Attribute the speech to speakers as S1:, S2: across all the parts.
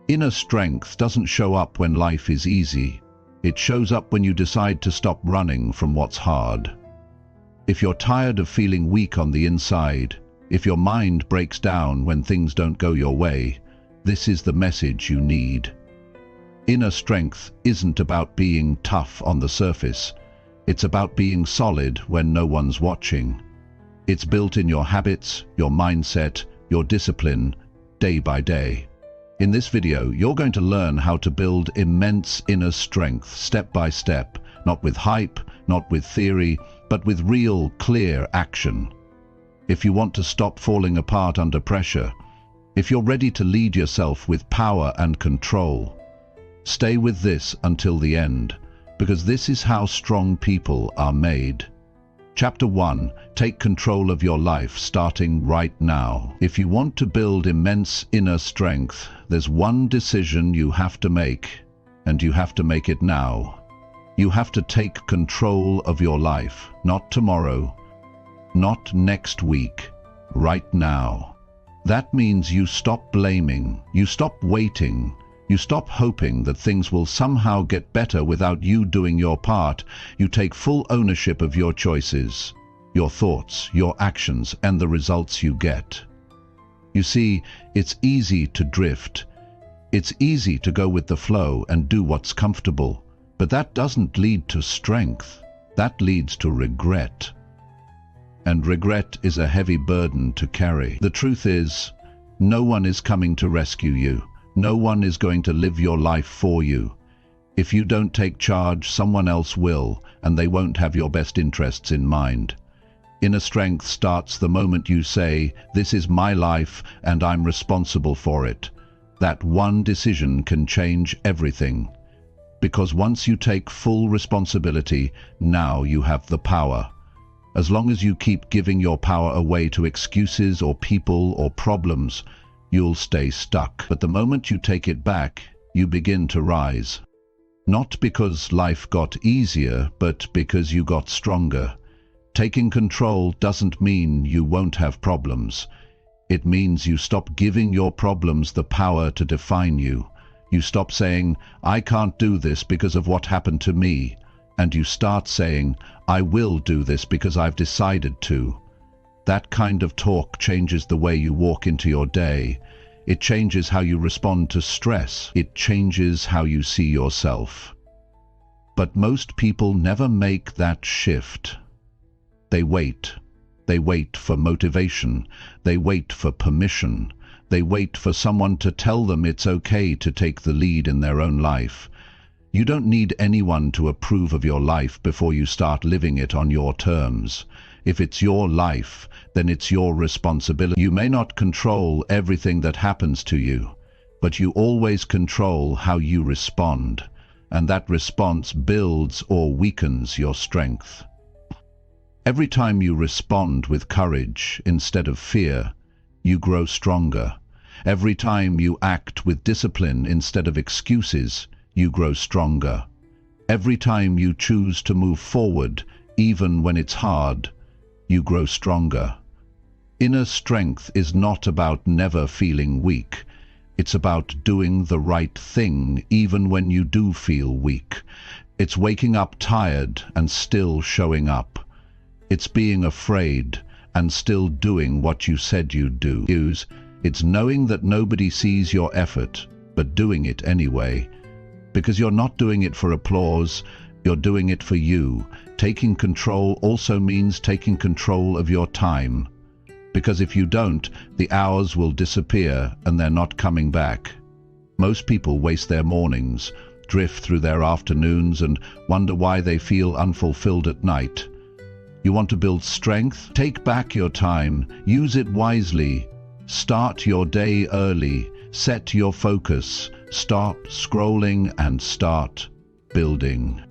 S1: Inner strength doesn't show up when life is easy. It shows up when you decide to stop running from what's hard. If you're tired of feeling weak on the inside, if your mind breaks down when things don't go your way, this is the message you need. Inner strength isn't about being tough on the surface. It's about being solid when no one's watching. It's built in your habits, your mindset, your discipline, day by day. In this video, you're going to learn how to build immense inner strength step by step, not with hype, not with theory, but with real, clear action. If you want to stop falling apart under pressure, if you're ready to lead yourself with power and control, stay with this until the end, because this is how strong people are made. Chapter 1. Take control of your life, starting right now. If you want to build immense inner strength, there's one decision you have to make, and you have to make it now. You have to take control of your life, not tomorrow, not next week, right now. That means you stop blaming, you stop waiting, you stop hoping that things will somehow get better without you doing your part. You take full ownership of your choices, your thoughts, your actions, and the results you get. You see, it's easy to drift. It's easy to go with the flow and do what's comfortable. But that doesn't lead to strength. That leads to regret. And regret is a heavy burden to carry. The truth is, no one is coming to rescue you. No one is going to live your life for you. If you don't take charge, someone else will, and they won't have your best interests in mind. Inner strength starts the moment you say, "This is my life, and I'm responsible for it." That one decision can change everything. Because once you take full responsibility, now you have the power. As long as you keep giving your power away to excuses or people or problems, you'll stay stuck. But the moment you take it back, you begin to rise. Not because life got easier, but because you got stronger. Taking control doesn't mean you won't have problems. It means you stop giving your problems the power to define you. You stop saying, "I can't do this because of what happened to me," and you start saying, "I will do this because I've decided to." That kind of talk changes the way you walk into your day. It changes how you respond to stress. It changes how you see yourself. But most people never make that shift. They wait. They wait for motivation. They wait for permission. They wait for someone to tell them it's okay to take the lead in their own life. You don't need anyone to approve of your life before you start living it on your terms. If it's your life, then it's your responsibility. You may not control everything that happens to you, but you always control how you respond, and that response builds or weakens your strength. Every time you respond with courage instead of fear, you grow stronger. Every time you act with discipline instead of excuses, you grow stronger. Every time you choose to move forward, even when it's hard, you grow stronger. Inner strength is not about never feeling weak. It's about doing the right thing even when you do feel weak. It's waking up tired and still showing up. It's being afraid and still doing what you said you'd do. It's knowing that nobody sees your effort, but doing it anyway. Because you're not doing it for applause, you're doing it for you. Taking control also means taking control of your time. Because if you don't, the hours will disappear and they're not coming back. Most people waste their mornings, drift through their afternoons, and wonder why they feel unfulfilled at night. You want to build strength? Take back your time. Use it wisely. Start your day early. Set your focus. Stop scrolling and start building.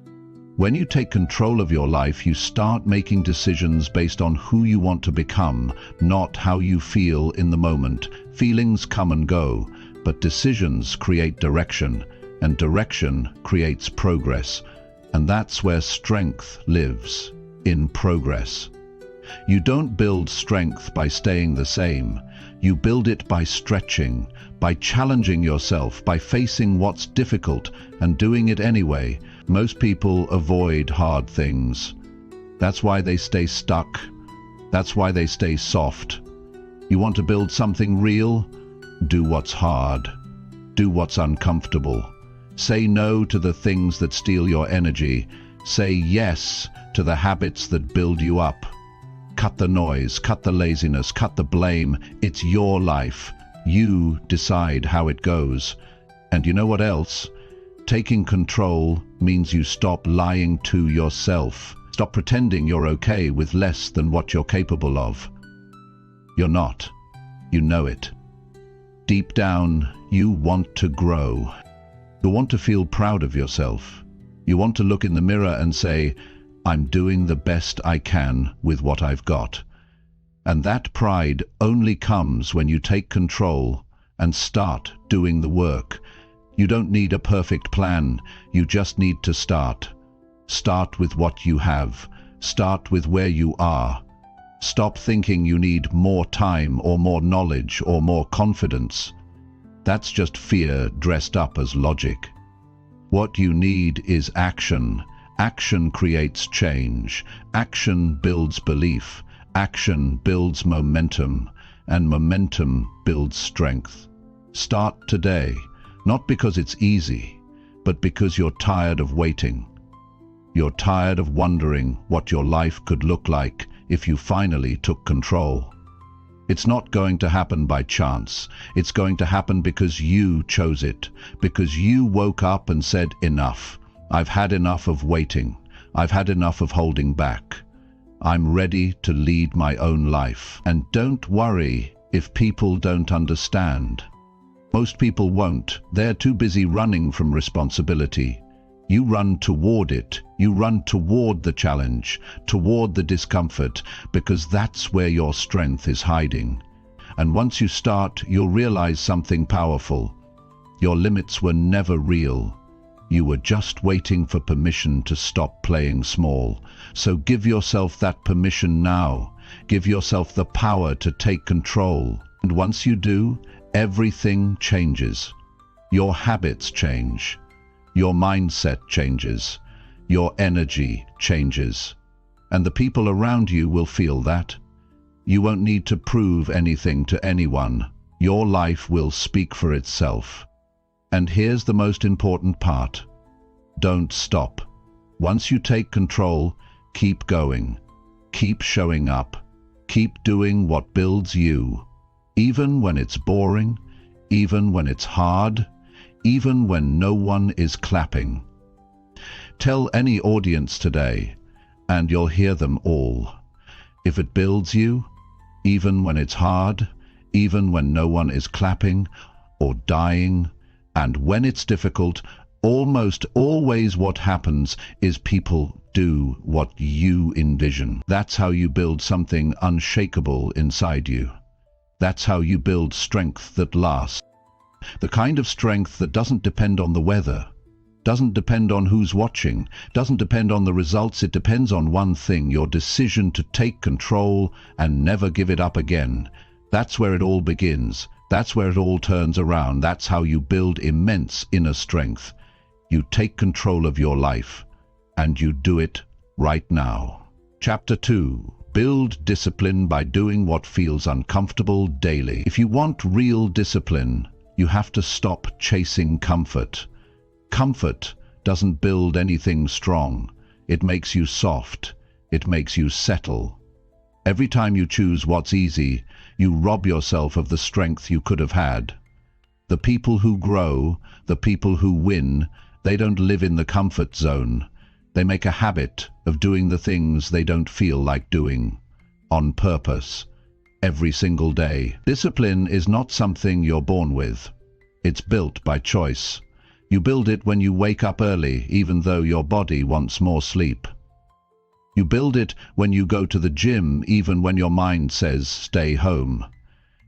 S1: When you take control of your life, you start making decisions based on who you want to become, not how you feel in the moment. Feelings come and go, but decisions create direction, and direction creates progress. And that's where strength lives, in progress. You don't build strength by staying the same. You build it by stretching, by challenging yourself, by facing what's difficult and doing it anyway. Most people avoid hard things. That's why they stay stuck. That's why they stay soft. You want to build something real? Do what's hard. Do what's uncomfortable. Say no to the things that steal your energy. Say yes to the habits that build you up. Cut the noise, cut the laziness, cut the blame. It's your life. You decide how it goes. And you know what else? Taking control means you stop lying to yourself. Stop pretending you're okay with less than what you're capable of. You're not. You know it. Deep down, you want to grow. You want to feel proud of yourself. You want to look in the mirror and say, I'm doing the best I can with what I've got. And that pride only comes when you take control and start doing the work. You don't need a perfect plan. You just need to start. Start with what you have. Start with where you are. Stop thinking you need more time or more knowledge or more confidence. That's just fear dressed up as logic. What you need is action. Action creates change. Action builds belief. Action builds momentum. And momentum builds strength. Start today, not because it's easy, but because you're tired of waiting. You're tired of wondering what your life could look like if you finally took control. It's not going to happen by chance. It's going to happen because you chose it, because you woke up and said, enough. I've had enough of waiting. I've had enough of holding back. I'm ready to lead my own life. And don't worry if people don't understand. Most people won't. They're too busy running from responsibility. You run toward it. You run toward the challenge, toward the discomfort, because that's where your strength is hiding. And once you start, you'll realize something powerful. Your limits were never real. You were just waiting for permission to stop playing small. So give yourself that permission now. Give yourself the power to take control. And once you do, everything changes. Your habits change. Your mindset changes. Your energy changes. And the people around you will feel that. You won't need to prove anything to anyone. Your life will speak for itself. And here's the most important part. Don't stop. Once you take control, keep going. Keep showing up. Keep doing what builds you. Even when it's boring, even when it's hard, even when no one is clapping. Tell any audience today, and you'll hear them all. If it builds you, even when it's hard, even when no one is clapping or dying, and when it's difficult, almost always what happens is people do what you envision. That's how you build something unshakable inside you. That's how you build strength that lasts. The kind of strength that doesn't depend on the weather, doesn't depend on who's watching, doesn't depend on the results. It depends on one thing, your decision to take control and never give it up again. That's where it all begins. That's where it all turns around. That's how you build immense inner strength. You take control of your life, and you do it right now. Chapter 2. Build discipline by doing what feels uncomfortable daily. If you want real discipline, you have to stop chasing comfort. Comfort doesn't build anything strong. It makes you soft. It makes you settle. Every time you choose what's easy, you rob yourself of the strength you could have had. The people who grow, the people who win, they don't live in the comfort zone. They make a habit of doing the things they don't feel like doing, on purpose, every single day. Discipline is not something you're born with. It's built by choice. You build it when you wake up early, even though your body wants more sleep. You build it when you go to the gym, even when your mind says stay home.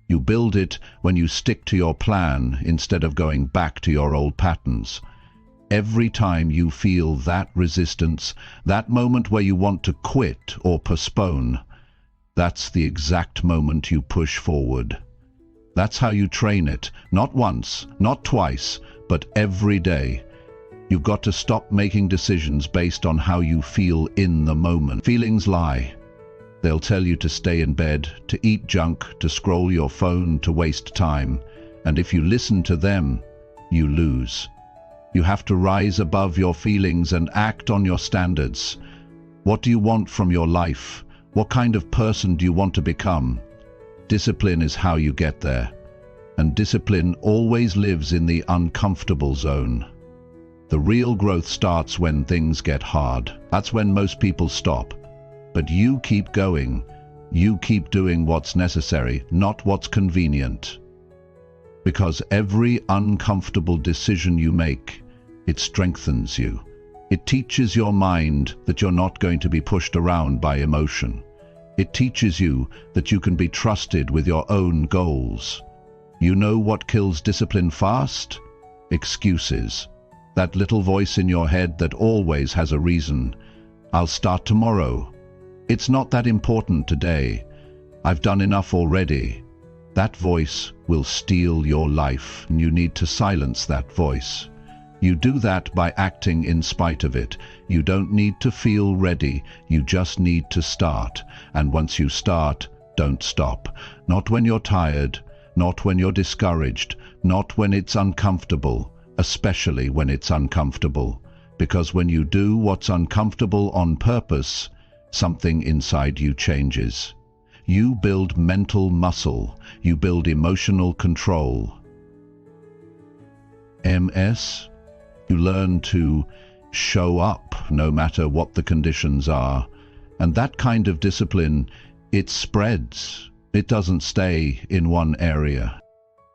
S1: You build it when you stick to your plan instead of going back to your old patterns. Every time you feel that resistance, that moment where you want to quit or postpone, that's the exact moment you push forward. That's how you train it. Not once, not twice, but every day. You've got to stop making decisions based on how you feel in the moment. Feelings lie. They'll tell you to stay in bed, to eat junk, to scroll your phone, to waste time. And if you listen to them, you lose. You have to rise above your feelings and act on your standards. What do you want from your life? What kind of person do you want to become? Discipline is how you get there. And discipline always lives in the uncomfortable zone. The real growth starts when things get hard. That's when most people stop. But you keep going. You keep doing what's necessary, not what's convenient. Because every uncomfortable decision you make, it strengthens you. It teaches your mind that you're not going to be pushed around by emotion. It teaches you that you can be trusted with your own goals. You know what kills discipline fast? Excuses. That little voice in your head that always has a reason. I'll start tomorrow. It's not that important today. I've done enough already. That voice will steal your life, and you need to silence that voice. You do that by acting in spite of it. You don't need to feel ready, you just need to start. And once you start, don't stop. Not when you're tired, not when you're discouraged, not when it's uncomfortable, especially when it's uncomfortable. Because when you do what's uncomfortable on purpose, something inside you changes. You build mental muscle, you build emotional control. MS, you learn to show up no matter what the conditions are. And that kind of discipline, it spreads. It doesn't stay in one area.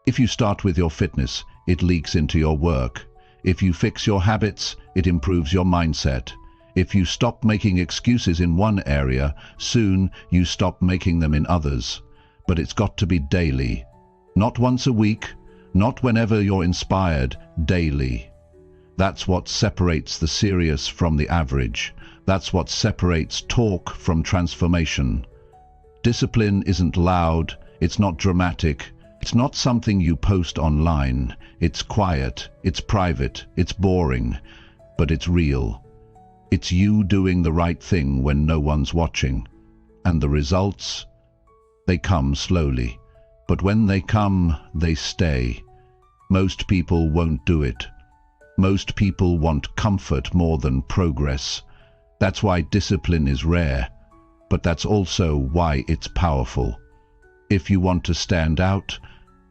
S1: If you start with your fitness, it leaks into your work. If you fix your habits, it improves your mindset. If you stop making excuses in one area, soon you stop making them in others. But it's got to be daily. Not once a week, not whenever you're inspired, daily. That's what separates the serious from the average. That's what separates talk from transformation. Discipline isn't loud, it's not dramatic, it's not something you post online. It's quiet, it's private, it's boring, but it's real. It's you doing the right thing when no one's watching. And the results? They come slowly. But when they come, they stay. Most people won't do it. Most people want comfort more than progress. That's why discipline is rare. But that's also why it's powerful. If you want to stand out,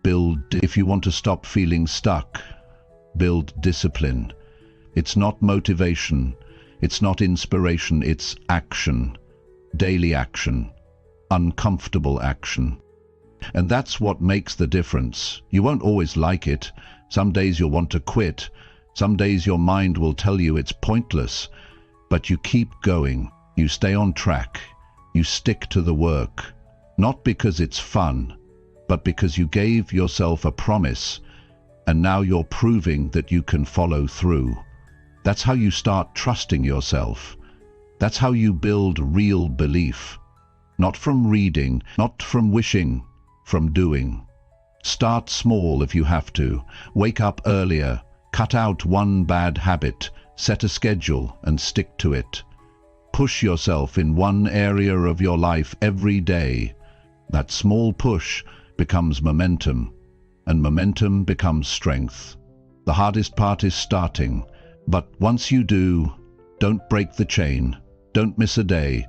S1: if you want to stop feeling stuck, build discipline. It's not motivation. It's not inspiration, it's action. Daily action. Uncomfortable action. And that's what makes the difference. You won't always like it. Some days you'll want to quit. Some days your mind will tell you it's pointless. But you keep going. You stay on track. You stick to the work. Not because it's fun, but because you gave yourself a promise. And now you're proving that you can follow through. That's how you start trusting yourself. That's how you build real belief. Not from reading, not from wishing, from doing. Start small if you have to. Wake up earlier. Cut out one bad habit. Set a schedule and stick to it. Push yourself in one area of your life every day. That small push becomes momentum, and momentum becomes strength. The hardest part is starting. But once you do, don't break the chain. Don't miss a day.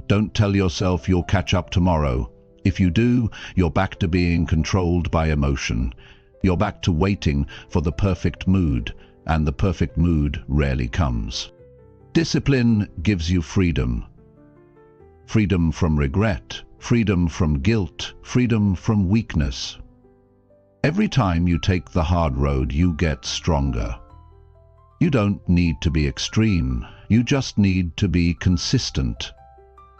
S1: Don't tell yourself you'll catch up tomorrow. If you do, you're back to being controlled by emotion. You're back to waiting for the perfect mood, and the perfect mood rarely comes. Discipline gives you freedom. Freedom from regret, freedom from guilt, freedom from weakness. Every time you take the hard road, you get stronger. You don't need to be extreme. You just need to be consistent.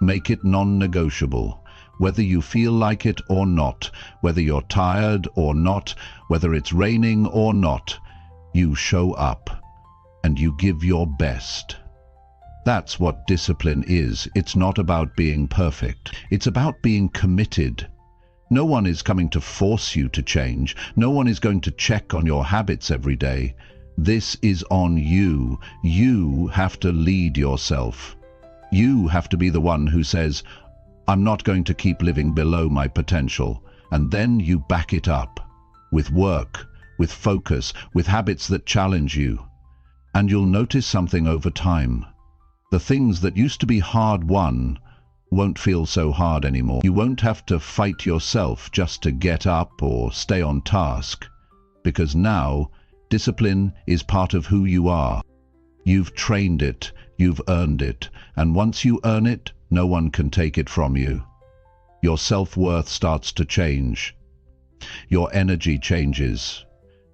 S1: Make it non-negotiable. Whether you feel like it or not, whether you're tired or not, whether it's raining or not, you show up and you give your best. That's what discipline is. It's not about being perfect. It's about being committed. No one is coming to force you to change. No one is going to check on your habits every day. This is on you. You have to lead yourself. You have to be the one who says, I'm not going to keep living below my potential. And then you back it up with work, with focus, with habits that challenge you. And you'll notice something over time. The things that used to be hard won won't feel so hard anymore. You won't have to fight yourself just to get up or stay on task, because now discipline is part of who you are. You've trained it, you've earned it, and once you earn it, no one can take it from you. Your self-worth starts to change. Your energy changes.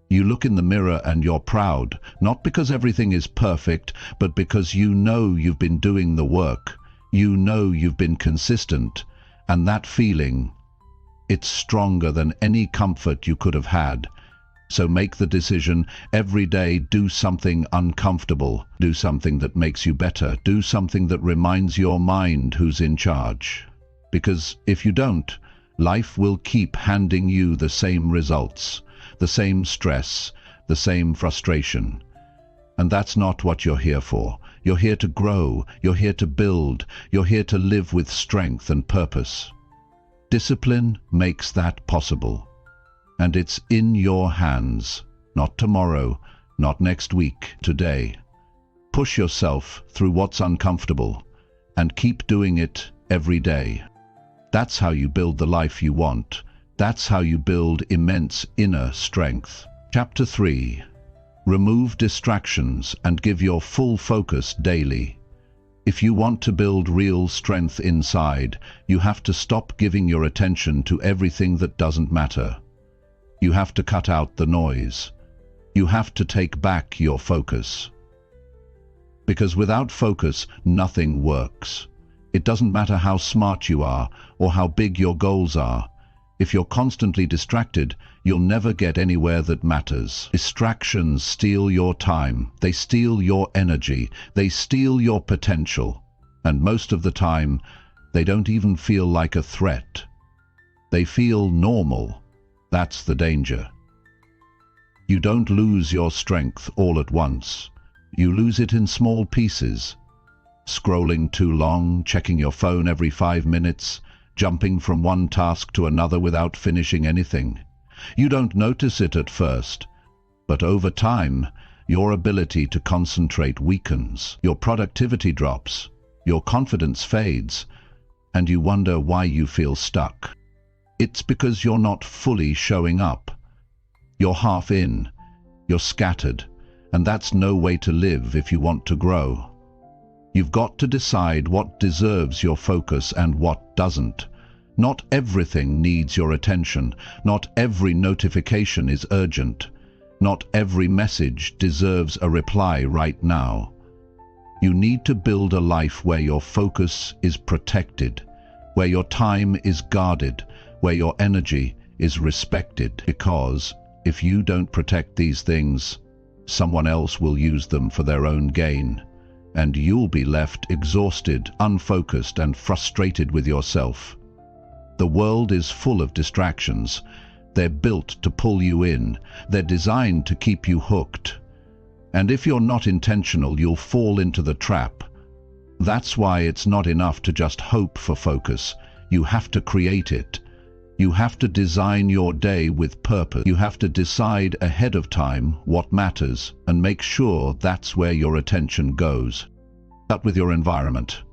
S1: You look in the mirror and you're proud, not because everything is perfect, but because you know you've been doing the work. You know you've been consistent, and that feeling, it's stronger than any comfort you could have had. So make the decision every day, do something uncomfortable, do something that makes you better, do something that reminds your mind who's in charge. Because if you don't, life will keep handing you the same results, the same stress, the same frustration. And that's not what you're here for. You're here to grow, you're here to build, you're here to live with strength and purpose. Discipline makes that possible. And it's in your hands, not tomorrow, not next week, today. Push yourself through what's uncomfortable and keep doing it every day. That's how you build the life you want. That's how you build immense inner strength. Chapter 3. Remove distractions and give your full focus daily. If you want to build real strength inside, you have to stop giving your attention to everything that doesn't matter. You have to cut out the noise. You have to take back your focus. Because without focus, nothing works. It doesn't matter how smart you are or how big your goals are. If you're constantly distracted, you'll never get anywhere that matters. Distractions steal your time, they steal your energy, they steal your potential. And most of the time, they don't even feel like a threat. They feel normal. That's the danger. You don't lose your strength all at once. You lose it in small pieces. Scrolling too long, checking your phone every 5 minutes, jumping from one task to another without finishing anything. You don't notice it at first, but over time, your ability to concentrate weakens, your productivity drops, your confidence fades, and you wonder why you feel stuck. It's because you're not fully showing up. You're half in, you're scattered, and that's no way to live if you want to grow. You've got to decide what deserves your focus and what doesn't. Not everything needs your attention. Not every notification is urgent. Not every message deserves a reply right now. You need to build a life where your focus is protected, where your time is guarded, where your energy is respected. Because if you don't protect these things, someone else will use them for their own gain, and you'll be left exhausted, unfocused, and frustrated with yourself. The world is full of distractions. They're built to pull you in. They're designed to keep you hooked. And if you're not intentional, you'll fall into the trap. That's why it's not enough to just hope for focus. You have to create it. You have to design your day with purpose. You have to decide ahead of time what matters and make sure that's where your attention goes. Start with your environment.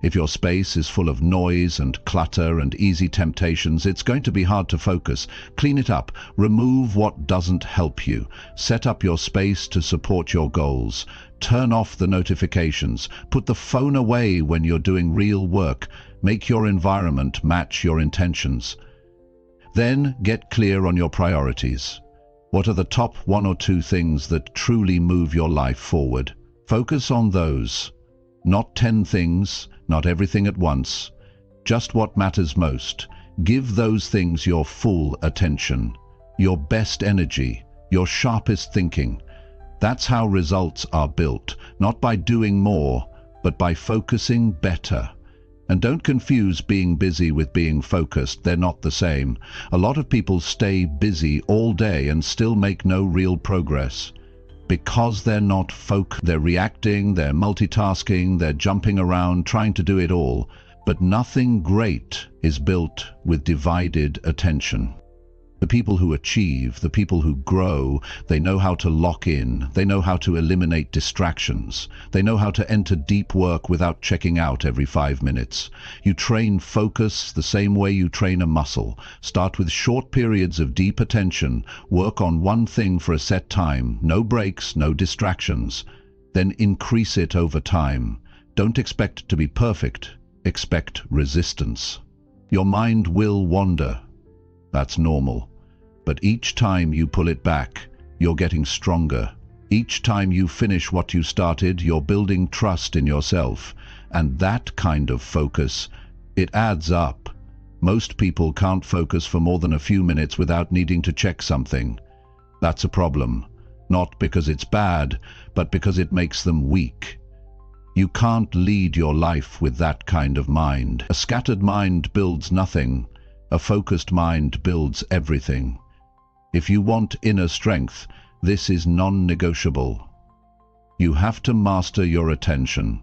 S1: If your space is full of noise and clutter and easy temptations, it's going to be hard to focus. Clean it up. Remove what doesn't help you. Set up your space to support your goals. Turn off the notifications. Put the phone away when you're doing real work. Make your environment match your intentions. Then get clear on your priorities. What are the top 1 or 2 things that truly move your life forward? Focus on those. Not 10 things, not everything at once. Just what matters most. Give those things your full attention, your best energy, your sharpest thinking. That's how results are built, not by doing more, but by focusing better. And don't confuse being busy with being focused. They're not the same. A lot of people stay busy all day and still make no real progress. Because they're not they're reacting, they're multitasking, they're jumping around, trying to do it all. But nothing great is built with divided attention. The people who achieve, the people who grow, they know how to lock in, they know how to eliminate distractions, they know how to enter deep work without checking out every 5 minutes. You train focus the same way you train a muscle. Start with short periods of deep attention, work on one thing for a set time, no breaks, no distractions. Then increase it over time. Don't expect to be perfect, expect resistance. Your mind will wander. That's normal. But each time you pull it back, you're getting stronger. Each time you finish what you started, you're building trust in yourself. And that kind of focus, it adds up. Most people can't focus for more than a few minutes without needing to check something. That's a problem. Not because it's bad, but because it makes them weak. You can't lead your life with that kind of mind. A scattered mind builds nothing. A focused mind builds everything. If you want inner strength, this is non-negotiable. You have to master your attention.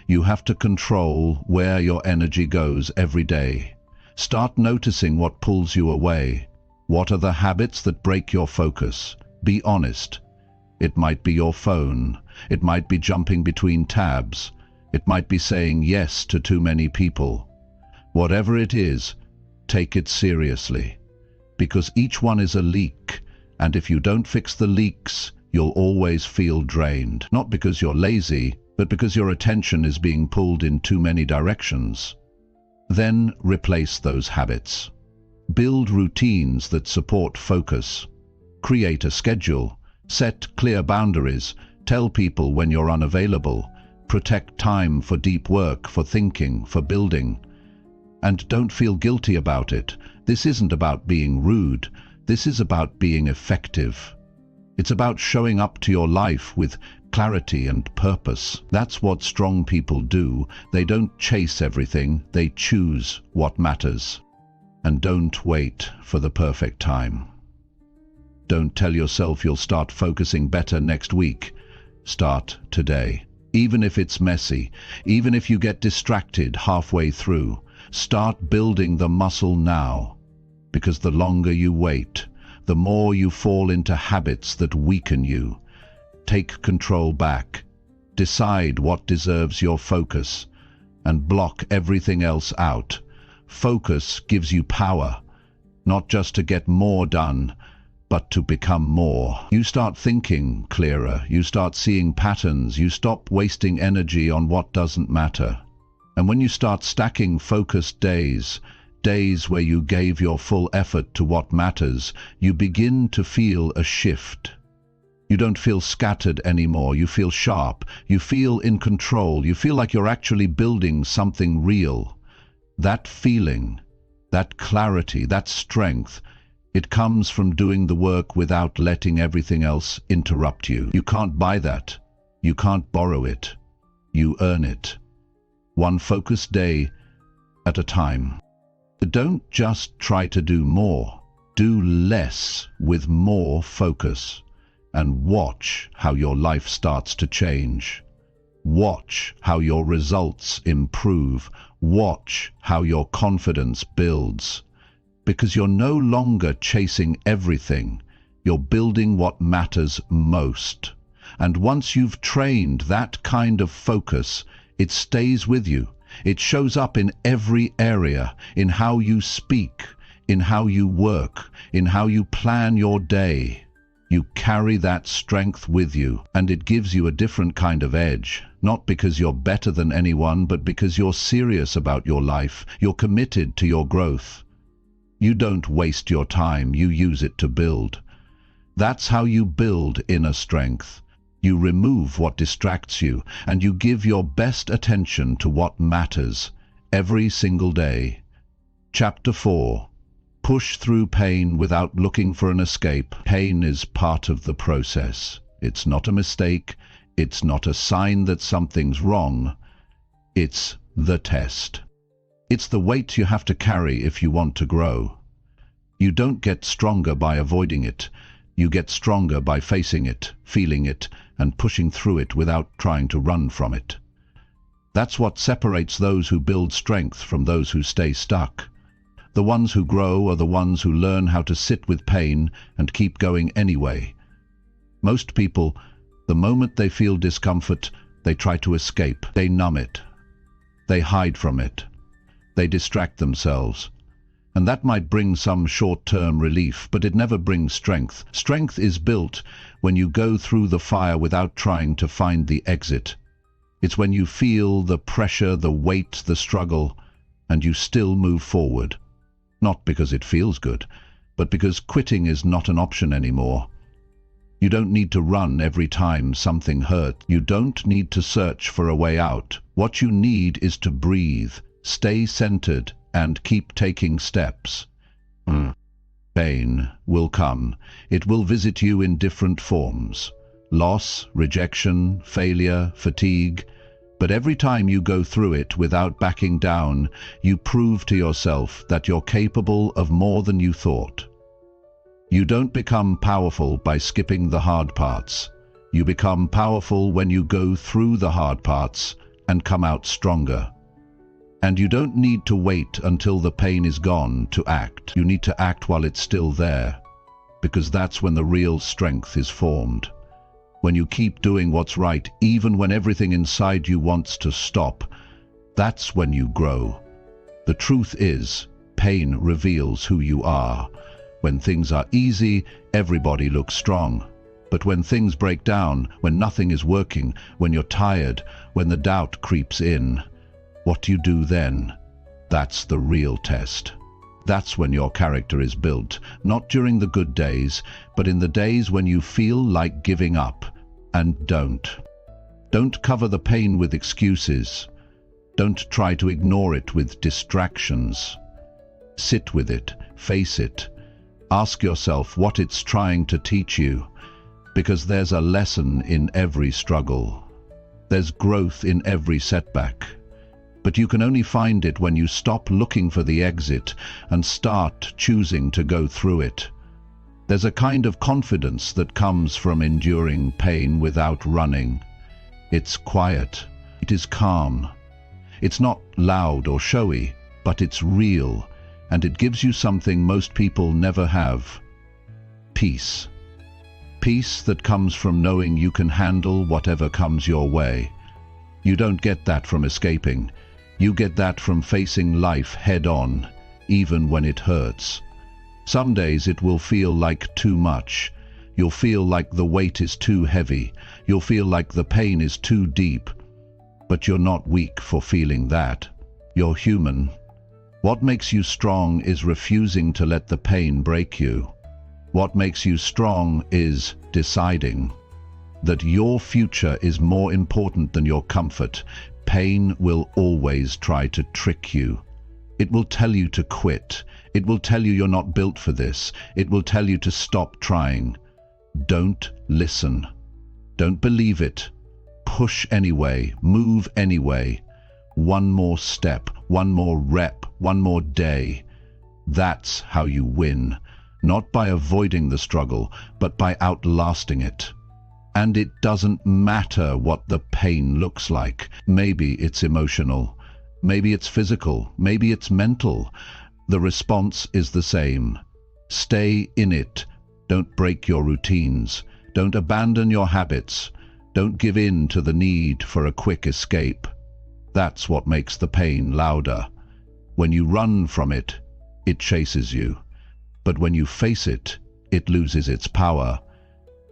S1: You have to control where your energy goes every day. Start noticing what pulls you away. What are the habits that break your focus? Be honest. It might be your phone. It might be jumping between tabs. It might be saying yes to too many people. Whatever it is, take it seriously, because each one is a leak, and if you don't fix the leaks, you'll always feel drained, not because you're lazy, but because your attention is being pulled in too many directions. Then replace those habits. Build routines that support focus. Create a schedule. Set clear boundaries. Tell people when you're unavailable. Protect time for deep work, for thinking, for building. And don't feel guilty about it. This isn't about being rude. This is about being effective. It's about showing up to your life with clarity and purpose. That's what strong people do. They don't chase everything. They choose what matters. And don't wait for the perfect time. Don't tell yourself you'll start focusing better next week. Start today. Even if it's messy, even if you get distracted halfway through, start building the muscle now, because the longer you wait, the more you fall into habits that weaken you. Take control back. Decide what deserves your focus, and block everything else out. Focus gives you power, not just to get more done, but to become more. You start thinking clearer, you start seeing patterns, you stop wasting energy on what doesn't matter. And when you start stacking focused days, days where you gave your full effort to what matters, you begin to feel a shift. You don't feel scattered anymore, you feel sharp, you feel in control, you feel like you're actually building something real. That feeling, that clarity, that strength, it comes from doing the work without letting everything else interrupt you. You can't buy that. You can't borrow it. You earn it. One focused day at a time. Don't just try to do more. Do less with more focus. And watch how your life starts to change. Watch how your results improve. Watch how your confidence builds. Because you're no longer chasing everything. You're building what matters most. And once you've trained that kind of focus, it stays with you. It shows up in every area, in how you speak, in how you work, in how you plan your day. You carry that strength with you, and it gives you a different kind of edge. Not because you're better than anyone, but because you're serious about your life. You're committed to your growth. You don't waste your time, you use it to build. That's how you build inner strength. You remove what distracts you, and you give your best attention to what matters, every single day. Chapter 4. Push through pain without looking for an escape. Pain is part of the process. It's not a mistake. It's not a sign that something's wrong. It's the test. It's the weight you have to carry if you want to grow. You don't get stronger by avoiding it. You get stronger by facing it, feeling it, and pushing through it without trying to run from it. That's what separates those who build strength from those who stay stuck. The ones who grow are the ones who learn how to sit with pain and keep going anyway. Most people, the moment they feel discomfort, they try to escape. They numb it. They hide from it. They distract themselves. And that might bring some short-term relief, but it never brings strength. Strength is built when you go through the fire without trying to find the exit. It's when you feel the pressure, the weight, the struggle, and you still move forward. Not because it feels good, but because quitting is not an option anymore. You don't need to run every time something hurts. You don't need to search for a way out. What you need is to breathe, stay centered, and keep taking steps. Pain will come. It will visit you in different forms. Loss, rejection, failure, fatigue. But every time you go through it without backing down, you prove to yourself that you're capable of more than you thought. You don't become powerful by skipping the hard parts. You become powerful when you go through the hard parts and come out stronger. And you don't need to wait until the pain is gone to act. You need to act while it's still there, because that's when the real strength is formed. When you keep doing what's right, even when everything inside you wants to stop, that's when you grow. The truth is, pain reveals who you are. When things are easy, everybody looks strong. But when things break down, when nothing is working, when you're tired, when the doubt creeps in, what do you do then? That's the real test. That's when your character is built, not during the good days, but in the days when you feel like giving up. And don't. Don't cover the pain with excuses. Don't try to ignore it with distractions. Sit with it, face it. Ask yourself what it's trying to teach you, because there's a lesson in every struggle. There's growth in every setback. But you can only find it when you stop looking for the exit and start choosing to go through it. There's a kind of confidence that comes from enduring pain without running. It's quiet. It is calm. It's not loud or showy, but it's real, and it gives you something most people never have. Peace. Peace that comes from knowing you can handle whatever comes your way. You don't get that from escaping. You get that from facing life head-on, even when it hurts. Some days it will feel like too much. You'll feel like the weight is too heavy. You'll feel like the pain is too deep. But you're not weak for feeling that. You're human. What makes you strong is refusing to let the pain break you. What makes you strong is deciding that your future is more important than your comfort. Pain will always try to trick you. It will tell you to quit. It will tell you you're not built for this. It will tell you to stop trying. Don't listen. Don't believe it. Push anyway. Move anyway. One more step, one more rep, one more day. That's how you win. Not by avoiding the struggle, but by outlasting it. And it doesn't matter what the pain looks like. Maybe it's emotional. Maybe it's physical. Maybe it's mental. The response is the same. Stay in it. Don't break your routines. Don't abandon your habits. Don't give in to the need for a quick escape. That's what makes the pain louder. When you run from it, it chases you. But when you face it, it loses its power.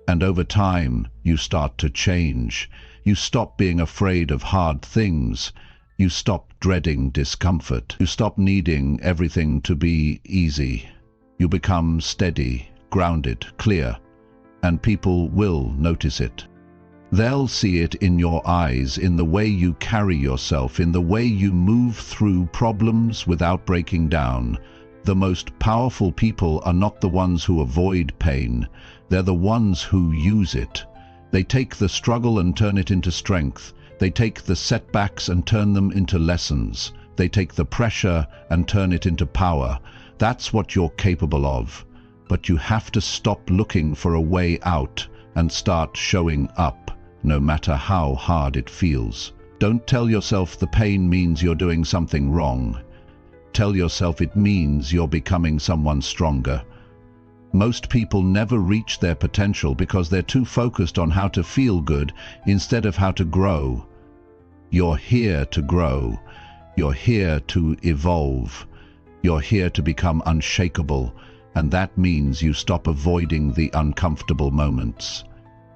S1: And over time, you start to change. You stop being afraid of hard things. You stop dreading discomfort. You stop needing everything to be easy. You become steady, grounded, clear, and people will notice it. They'll see it in your eyes, in the way you carry yourself, in the way you move through problems without breaking down. The most powerful people are not the ones who avoid pain. They're the ones who use it. They take the struggle and turn it into strength. They take the setbacks and turn them into lessons. They take the pressure and turn it into power. That's what you're capable of. But you have to stop looking for a way out and start showing up, no matter how hard it feels. Don't tell yourself the pain means you're doing something wrong. Tell yourself it means you're becoming someone stronger. Most people never reach their potential because they're too focused on how to feel good instead of how to grow. You're here to grow. You're here to evolve. You're here to become unshakable, and that means you stop avoiding the uncomfortable moments.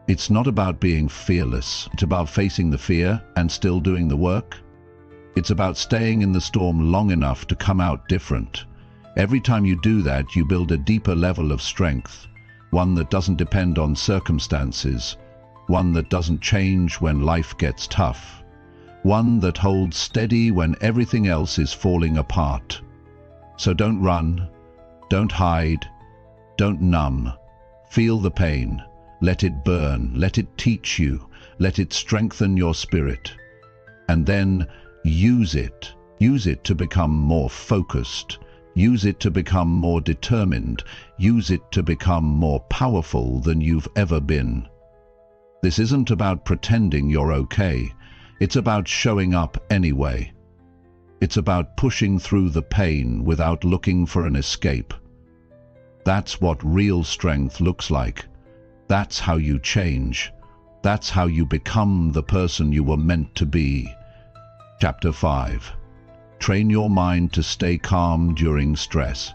S1: It's not about being fearless. It's about facing the fear and still doing the work. It's about staying in the storm long enough to come out different. Every time you do that, you build a deeper level of strength, one that doesn't depend on circumstances, one that doesn't change when life gets tough, one that holds steady when everything else is falling apart. So don't run, don't hide, don't numb. Feel the pain. Let it burn. Let it teach you. Let it strengthen your spirit. And then use it. Use it to become more focused. Use it to become more determined. Use it to become more powerful than you've ever been. This isn't about pretending you're okay. It's about showing up anyway. It's about pushing through the pain without looking for an escape. That's what real strength looks like. That's how you change. That's how you become the person you were meant to be. Chapter 5. Train your mind to stay calm during stress.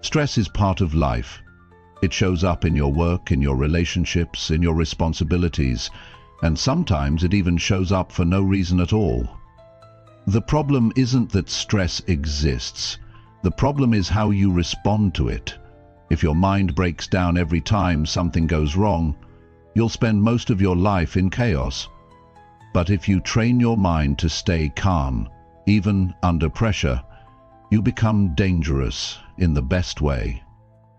S1: Stress is part of life. It shows up in your work, in your relationships, in your responsibilities, and sometimes it even shows up for no reason at all. The problem isn't that stress exists. The problem is how you respond to it. If your mind breaks down every time something goes wrong, you'll spend most of your life in chaos. But if you train your mind to stay calm, even under pressure, you become dangerous in the best way.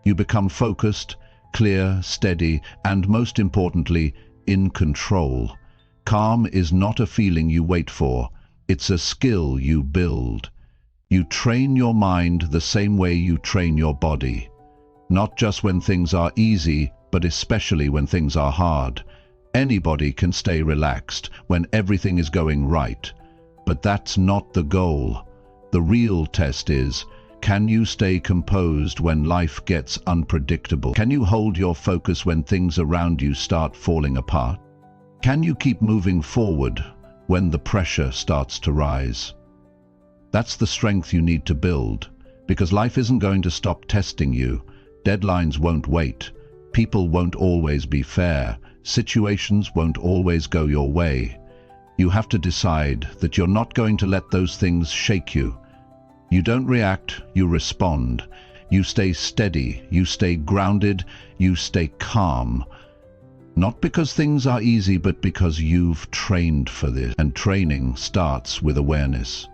S1: You become focused, clear, steady, and most importantly, in control. Calm is not a feeling you wait for. It's a skill you build. You train your mind the same way you train your body. Not just when things are easy, but especially when things are hard. Anybody can stay relaxed when everything is going right. But that's not the goal. The real test is, can you stay composed when life gets unpredictable? Can you hold your focus when things around you start falling apart? Can you keep moving forward when the pressure starts to rise? That's the strength you need to build, because life isn't going to stop testing you. Deadlines won't wait. People won't always be fair. Situations won't always go your way. You have to decide that you're not going to let those things shake you. You don't react, you respond. You stay steady, you stay grounded, you stay calm. Not because things are easy, but because you've trained for this. And training starts with awareness.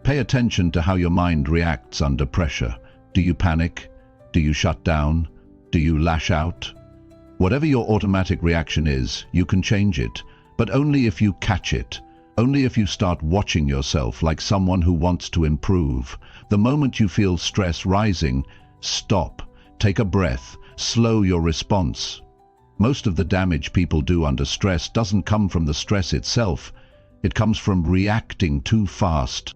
S1: Pay attention to how your mind reacts under pressure. Do you panic? Do you shut down? Do you lash out? Whatever your automatic reaction is, you can change it, but only if you catch it. Only if you start watching yourself like someone who wants to improve. The moment you feel stress rising, stop, take a breath, slow your response. Most of the damage people do under stress doesn't come from the stress itself. It comes from reacting too fast.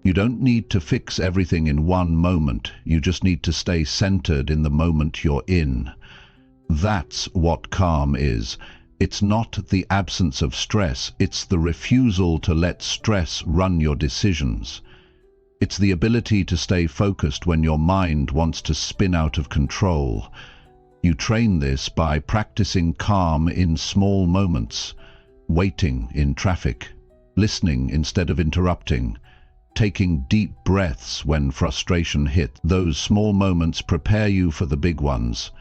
S1: You don't need to fix everything in one moment. You just need to stay centered in the moment you're in. That's what calm is. It's not the absence of stress. It's the refusal to let stress run your decisions. It's the ability to stay focused when your mind wants to spin out of control. You train this by practicing calm in small moments, waiting in traffic, listening instead of interrupting, taking deep breaths when frustration hits. Those small moments prepare you for the big ones.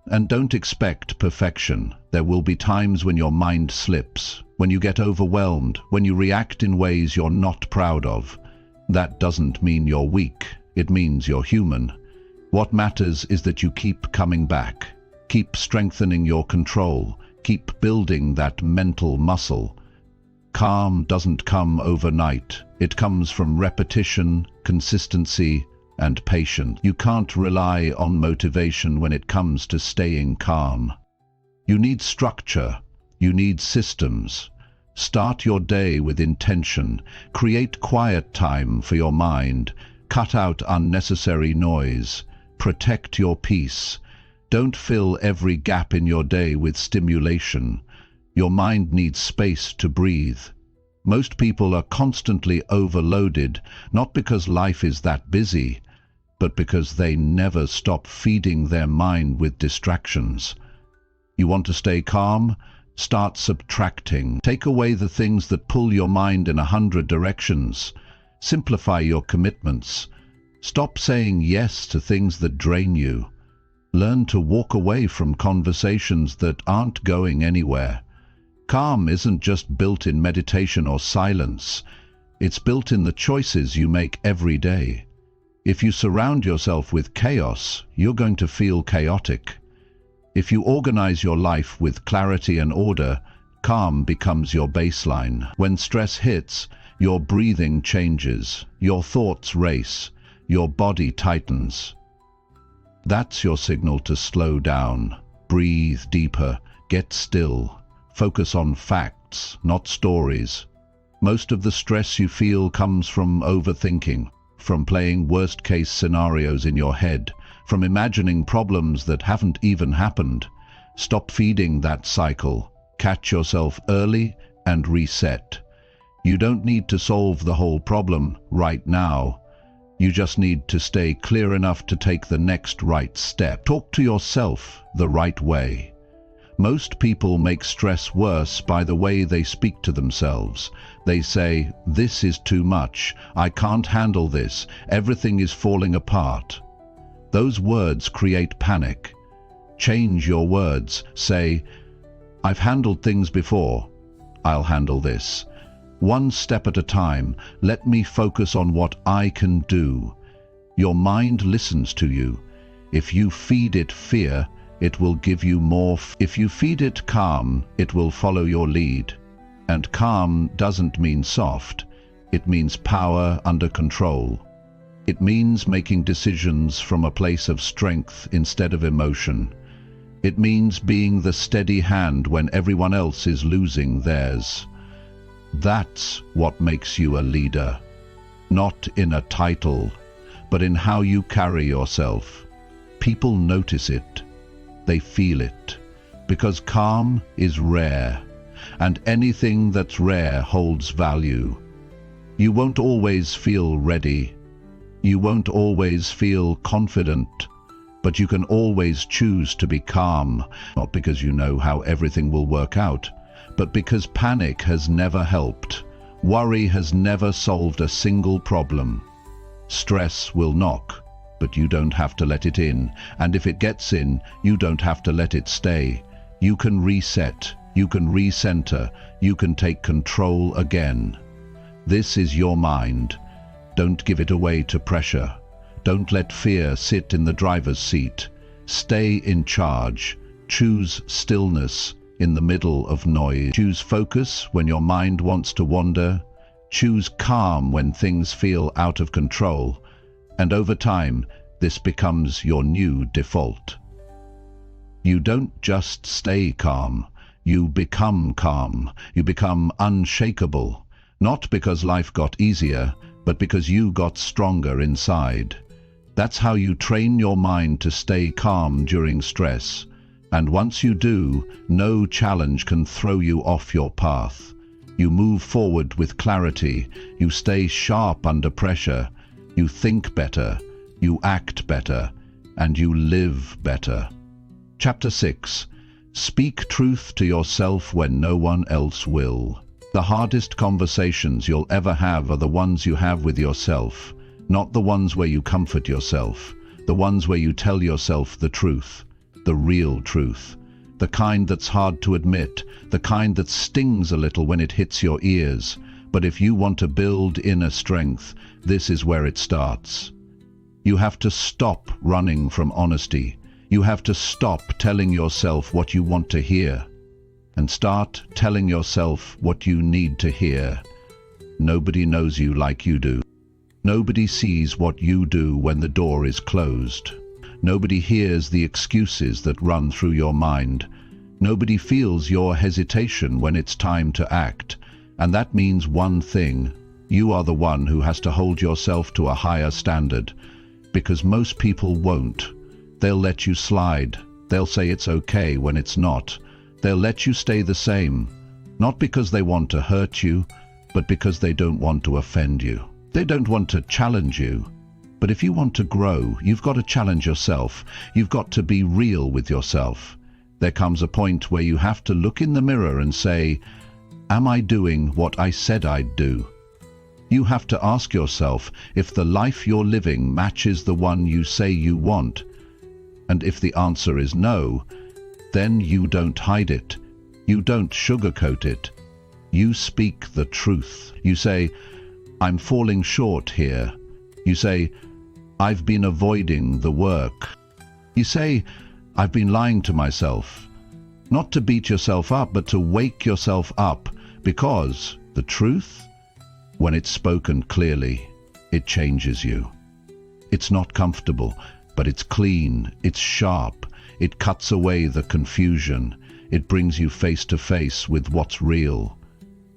S1: And don't expect perfection. There will be times when your mind slips, when you get overwhelmed, when you react in ways you're not proud of. That doesn't mean you're weak. It means you're human. What matters is that you keep coming back. Keep strengthening your control. Keep building that mental muscle. Calm doesn't come overnight. It comes from repetition, consistency, and patience. You can't rely on motivation when it comes to staying calm. You need structure. You need systems. Start your day with intention. Create quiet time for your mind. Cut out unnecessary noise. Protect your peace. Don't fill every gap in your day with stimulation. Your mind needs space to breathe. Most people are constantly overloaded, not because life is that busy, but because they never stop feeding their mind with distractions. You want to stay calm? Start subtracting. Take away the things that pull your mind in 100 directions. Simplify your commitments. Stop saying yes to things that drain you. Learn to walk away from conversations that aren't going anywhere. Calm isn't just built in meditation or silence. It's built in the choices you make every day. If you surround yourself with chaos, you're going to feel chaotic. If you organize your life with clarity and order, calm becomes your baseline. When stress hits, your breathing changes, your thoughts race, your body tightens. That's your signal to slow down. Breathe deeper, get still. Focus on facts, not stories. Most of the stress you feel comes from overthinking, from playing worst-case scenarios in your head, from imagining problems that haven't even happened. Stop feeding that cycle. Catch yourself early and reset. You don't need to solve the whole problem right now. You just need to stay clear enough to take the next right step. Talk to yourself the right way. Most people make stress worse by the way they speak to themselves. They say, "This is too much. I can't handle this. Everything is falling apart." Those words create panic. Change your words. Say, "I've handled things before. I'll handle this. One step at a time. Let me focus on what I can do." Your mind listens to you. If you feed it fear, it will give you more. If you feed it calm, it will follow your lead. And calm doesn't mean soft. It means power under control. It means making decisions from a place of strength instead of emotion. It means being the steady hand when everyone else is losing theirs. That's what makes you a leader. Not in a title, but in how you carry yourself. People notice it. They feel it. Because calm is rare, and anything that's rare holds value. You won't always feel ready. You won't always feel confident, but you can always choose to be calm, not because you know how everything will work out, but because panic has never helped. Worry has never solved a single problem. Stress will knock, but you don't have to let it in, and if it gets in, you don't have to let it stay. You can reset, you can recenter, you can take control again. This is your mind. Don't give it away to pressure. Don't let fear sit in the driver's seat. Stay in charge. Choose stillness in the middle of noise. Choose focus when your mind wants to wander. Choose calm when things feel out of control. And over time, this becomes your new default. You don't just stay calm. You become calm. You become unshakable. Not because life got easier, but because you got stronger inside. That's how you train your mind to stay calm during stress. And once you do, no challenge can throw you off your path. You move forward with clarity. You stay sharp under pressure. You think better. You act better. And you live better. Chapter 6. Speak truth to yourself when no one else will. The hardest conversations you'll ever have are the ones you have with yourself, not the ones where you comfort yourself, the ones where you tell yourself the truth, the real truth, the kind that's hard to admit, the kind that stings a little when it hits your ears. But if you want to build inner strength, this is where it starts. You have to stop running from honesty. You have to stop telling yourself what you want to hear, and start telling yourself what you need to hear. Nobody knows you like you do. Nobody sees what you do when the door is closed. Nobody hears the excuses that run through your mind. Nobody feels your hesitation when it's time to act. And that means one thing: you are the one who has to hold yourself to a higher standard. Because most people won't. They'll let you slide. They'll say it's okay when it's not. They'll let you stay the same. Not because they want to hurt you, but because they don't want to offend you. They don't want to challenge you. But if you want to grow, you've got to challenge yourself. You've got to be real with yourself. There comes a point where you have to look in the mirror and say, am I doing what I said I'd do? You have to ask yourself if the life you're living matches the one you say you want. And if the answer is no, then you don't hide it. You don't sugarcoat it. You speak the truth. You say, I'm falling short here. You say, I've been avoiding the work. You say, I've been lying to myself. Not to beat yourself up, but to wake yourself up, because the truth, when it's spoken clearly, it changes you. It's not comfortable, but it's clean, it's sharp, it cuts away the confusion, it brings you face to face with what's real.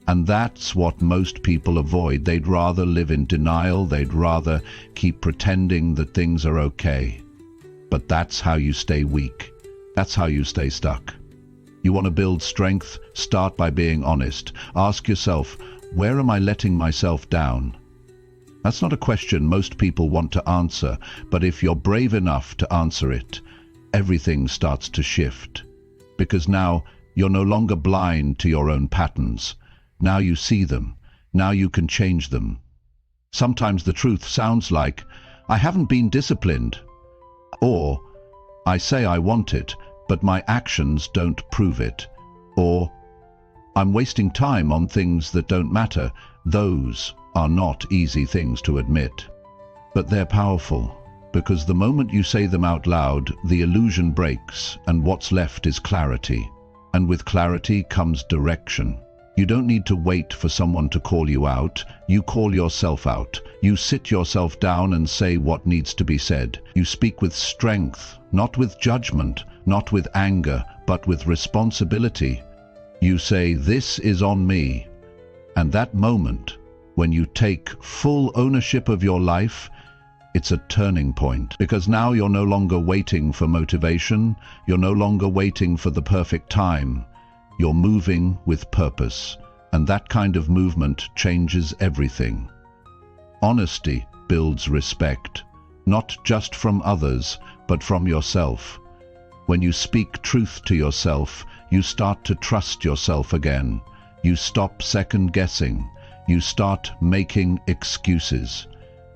S1: And that's what most people avoid. They'd rather live in denial, they'd rather keep pretending that things are okay. But that's how you stay weak. That's how you stay stuck. You want to build strength? Start by being honest. Ask yourself, where am I letting myself down? That's not a question most people want to answer, but if you're brave enough to answer it, everything starts to shift. Because now you're no longer blind to your own patterns. Now you see them. Now you can change them. Sometimes the truth sounds like, I haven't been disciplined. Or, I say I want it, but my actions don't prove it. Or, I'm wasting time on things that don't matter. Those are not easy things to admit. But they're powerful, because the moment you say them out loud, the illusion breaks, and what's left is clarity. And with clarity comes direction. You don't need to wait for someone to call you out. You call yourself out. You sit yourself down and say what needs to be said. You speak with strength, not with judgment, not with anger, but with responsibility. You say, this is on me. And that moment, when you take full ownership of your life, it's a turning point. Because now you're no longer waiting for motivation. You're no longer waiting for the perfect time. You're moving with purpose, and that kind of movement changes everything. Honesty builds respect, not just from others, but from yourself. When you speak truth to yourself, you start to trust yourself again. You stop second-guessing. You start making excuses.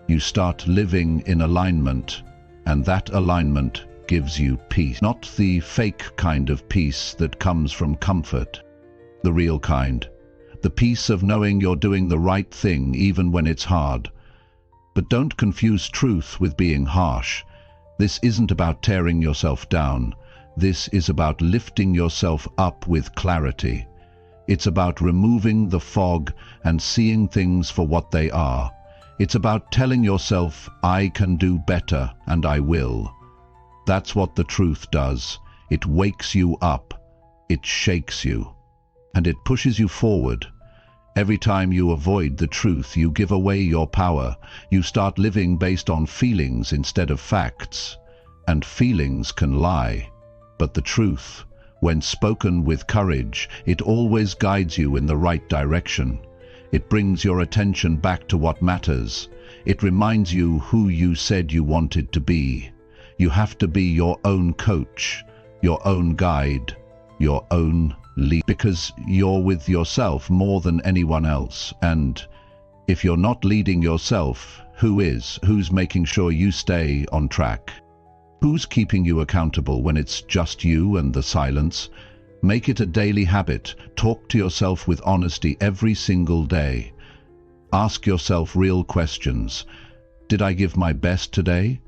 S1: You start living in alignment, and that alignment gives you peace. Not the fake kind of peace that comes from comfort. The real kind. The peace of knowing you're doing the right thing even when it's hard. But don't confuse truth with being harsh. This isn't about tearing yourself down. This is about lifting yourself up with clarity. It's about removing the fog and seeing things for what they are. It's about telling yourself, I can do better and I will. That's what the truth does. It wakes you up. It shakes you. And it pushes you forward. Every time you avoid the truth, you give away your power. You start living based on feelings instead of facts. And feelings can lie. But the truth, when spoken with courage, it always guides you in the right direction. It brings your attention back to what matters. It reminds you who you said you wanted to be. You have to be your own coach, your own guide, your own lead, because you're with yourself more than anyone else. And if you're not leading yourself, who is? Who's making sure you stay on track? Who's keeping you accountable when it's just you and the silence? Make it a daily habit. Talk to yourself with honesty every single day. Ask yourself real questions. Did I give my best today?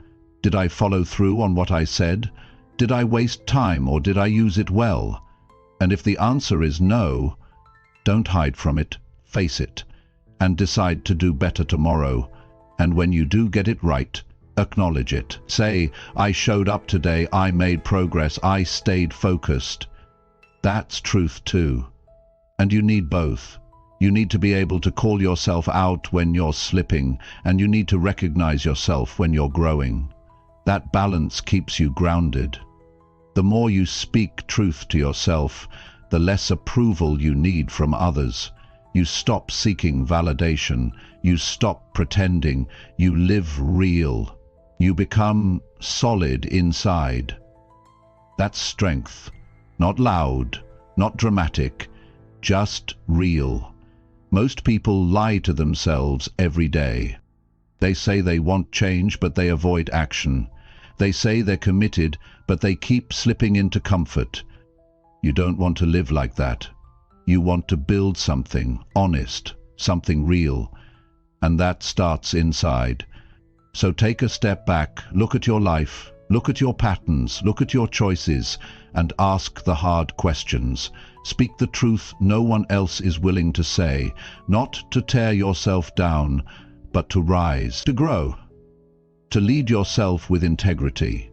S1: Did I follow through on what I said? Did I waste time or did I use it well? And if the answer is no, don't hide from it, face it. and decide to do better tomorrow. And when you do get it right, acknowledge it. Say, I showed up today, I made progress, I stayed focused. That's truth too. And you need both. You need to be able to call yourself out when you're slipping, and you need to recognize yourself when you're growing. That balance keeps you grounded. The more you speak truth to yourself, the less approval you need from others. You stop seeking validation. You stop pretending. You live real. You become solid inside. That's strength. Not loud, not dramatic, just real. Most people lie to themselves every day. They say they want change, but they avoid action. They say they're committed, but they keep slipping into comfort. You don't want to live like that. You want to build something honest, something real, and that starts inside. So take a step back, look at your life, look at your patterns, look at your choices, and ask the hard questions. Speak the truth no one else is willing to say, not to tear yourself down, but to rise, to grow, to lead yourself with integrity.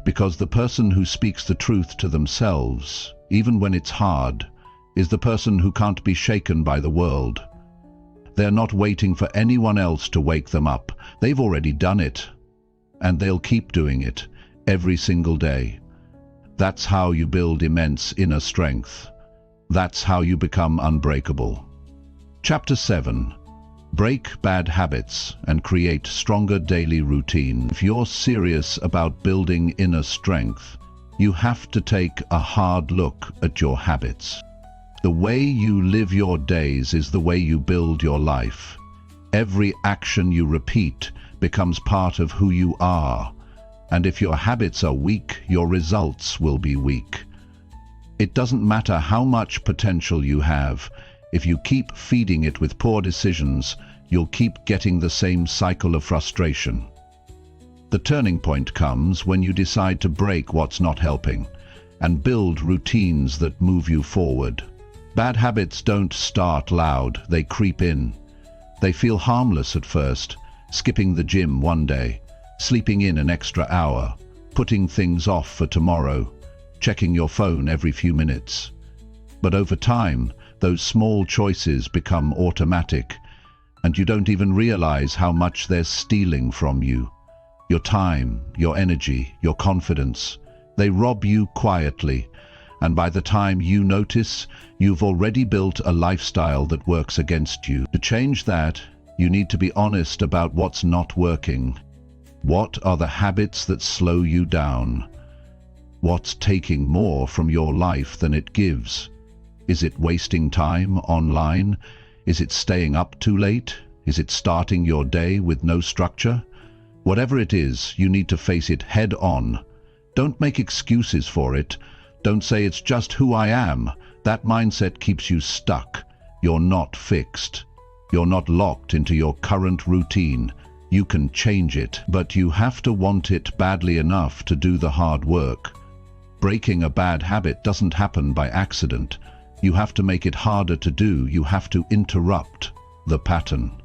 S1: Because the person who speaks the truth to themselves, even when it's hard, is the person who can't be shaken by the world. They're not waiting for anyone else to wake them up. They've already done it, and they'll keep doing it every single day. That's how you build immense inner strength. That's how you become unbreakable. Chapter 7. Break bad habits and create stronger daily routine. If you're serious about building inner strength, you have to take a hard look at your habits. The way you live your days is the way you build your life. Every action you repeat becomes part of who you are, and if your habits are weak, your results will be weak. It doesn't matter how much potential you have. If you keep feeding it with poor decisions, you'll keep getting the same cycle of frustration. The turning point comes when you decide to break what's not helping and build routines that move you forward. Bad habits don't start loud, they creep in. They feel harmless at first, skipping the gym one day, sleeping in an extra hour, putting things off for tomorrow, checking your phone every few minutes. But over time, those small choices become automatic, and you don't even realize how much they're stealing from you. Your time, your energy, your confidence. They rob you quietly, and by the time you notice, you've already built a lifestyle that works against you. To change that, you need to be honest about what's not working. What are the habits that slow you down? What's taking more from your life than it gives? Is it wasting time online? Is it staying up too late? Is it starting your day with no structure? Whatever it is, you need to face it head on. Don't make excuses for it. Don't say it's just who I am. That mindset keeps you stuck. You're not fixed. You're not locked into your current routine. You can change it, but you have to want it badly enough to do the hard work. Breaking a bad habit doesn't happen by accident. You have to make it harder to do. You have to interrupt the pattern.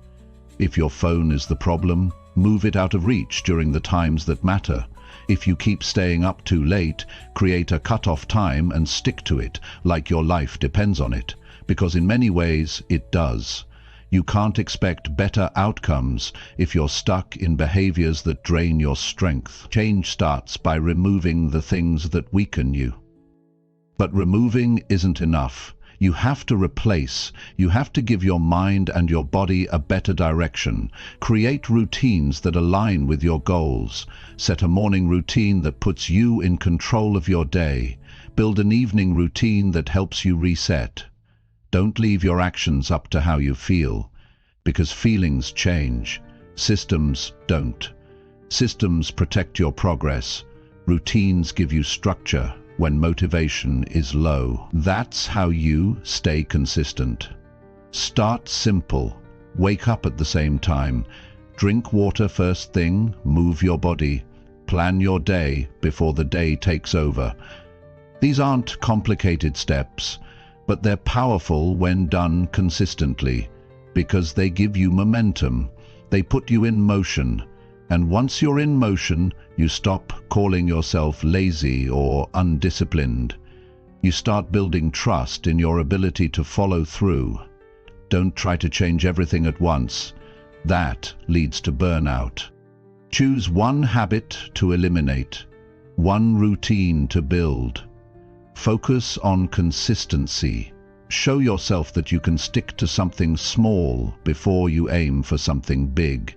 S1: If your phone is the problem, move it out of reach during the times that matter. If you keep staying up too late, create a cut-off time and stick to it, like your life depends on it, because in many ways it does. You can't expect better outcomes if you're stuck in behaviors that drain your strength. Change starts by removing the things that weaken you. But removing isn't enough. You have to replace. You have to give your mind and your body a better direction. Create routines that align with your goals. Set a morning routine that puts you in control of your day. Build an evening routine that helps you reset. Don't leave your actions up to how you feel, because feelings change. Systems don't. Systems protect your progress. Routines give you structure when motivation is low. That's how you stay consistent. Start simple. Wake up at the same time. Drink water first thing. Move your body. Plan your day before the day takes over. These aren't complicated steps, but they're powerful when done consistently. Because they give you momentum. They put you in motion. And once you're in motion, you stop calling yourself lazy or undisciplined. You start building trust in your ability to follow through. Don't try to change everything at once. That leads to burnout. Choose one habit to eliminate, one routine to build. Focus on consistency. Show yourself that you can stick to something small before you aim for something big.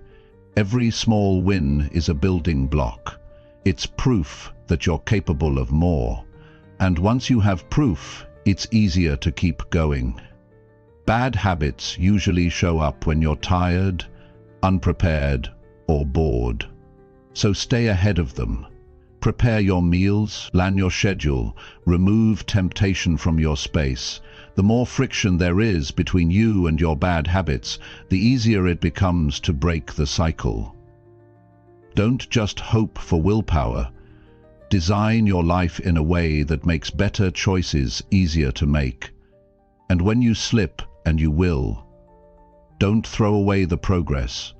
S1: Every small win is a building block. It's proof that you're capable of more. And once you have proof, it's easier to keep going. Bad habits usually show up when you're tired, unprepared, or bored. So stay ahead of them. Prepare your meals, plan your schedule, remove temptation from your space. The more friction there is between you and your bad habits, the easier it becomes to break the cycle. Don't just hope for willpower. Design your life in a way that makes better choices easier to make. And when you slip, and you will, don't throw away the progress.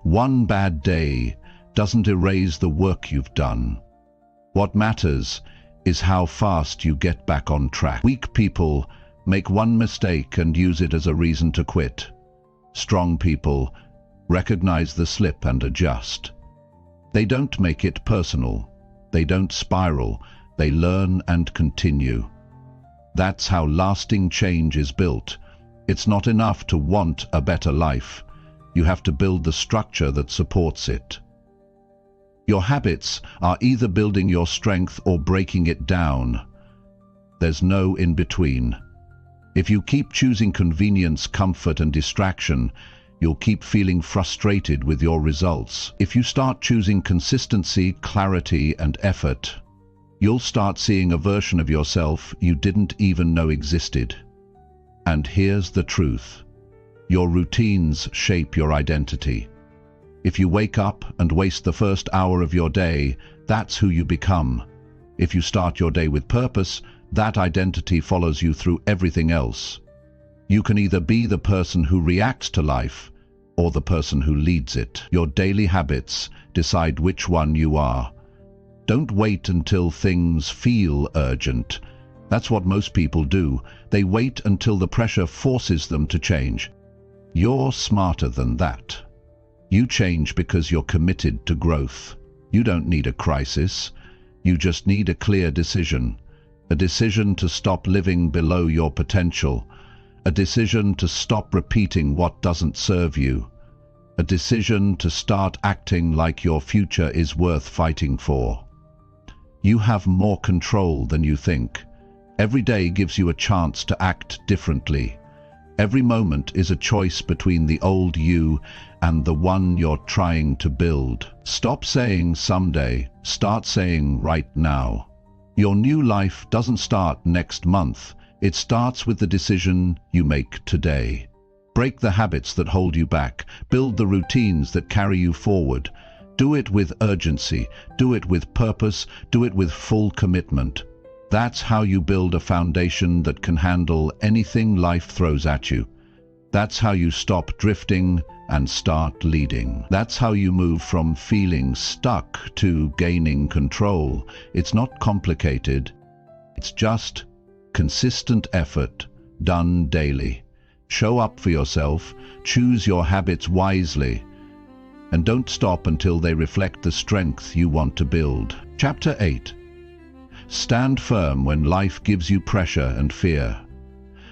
S1: One bad day doesn't erase the work you've done. What matters is how fast you get back on track. Weak people make one mistake and use it as a reason to quit. Strong people recognize the slip and adjust. They don't make it personal. They don't spiral. They learn and continue. That's how lasting change is built. It's not enough to want a better life. You have to build the structure that supports it. Your habits are either building your strength or breaking it down. There's no in between. If you keep choosing convenience, comfort, and distraction, you'll keep feeling frustrated with your results. If you start choosing consistency, clarity, and effort, you'll start seeing a version of yourself you didn't even know existed. And here's the truth. Your routines shape your identity. If you wake up and waste the first hour of your day, that's who you become. If you start your day with purpose, that identity follows you through everything else. You can either be the person who reacts to life or the person who leads it. Your daily habits decide which one you are. Don't wait until things feel urgent. That's what most people do. They wait until the pressure forces them to change. You're smarter than that. You change because you're committed to growth. You don't need a crisis. You just need a clear decision. A decision to stop living below your potential. A decision to stop repeating what doesn't serve you. A decision to start acting like your future is worth fighting for. You have more control than you think. Every day gives you a chance to act differently. Every moment is a choice between the old you and the one you're trying to build. Stop saying someday, start saying right now. Your new life doesn't start next month. It starts with the decision you make today. Break the habits that hold you back. Build the routines that carry you forward. Do it with urgency. Do it with purpose. Do it with full commitment. That's how you build a foundation that can handle anything life throws at you. That's how you stop drifting and start leading. That's how you move from feeling stuck to gaining control. It's not complicated. It's just consistent effort done daily. Show up for yourself, choose your habits wisely, and don't stop until they reflect the strength you want to build. Chapter 8. Stand firm when life gives you pressure and fear.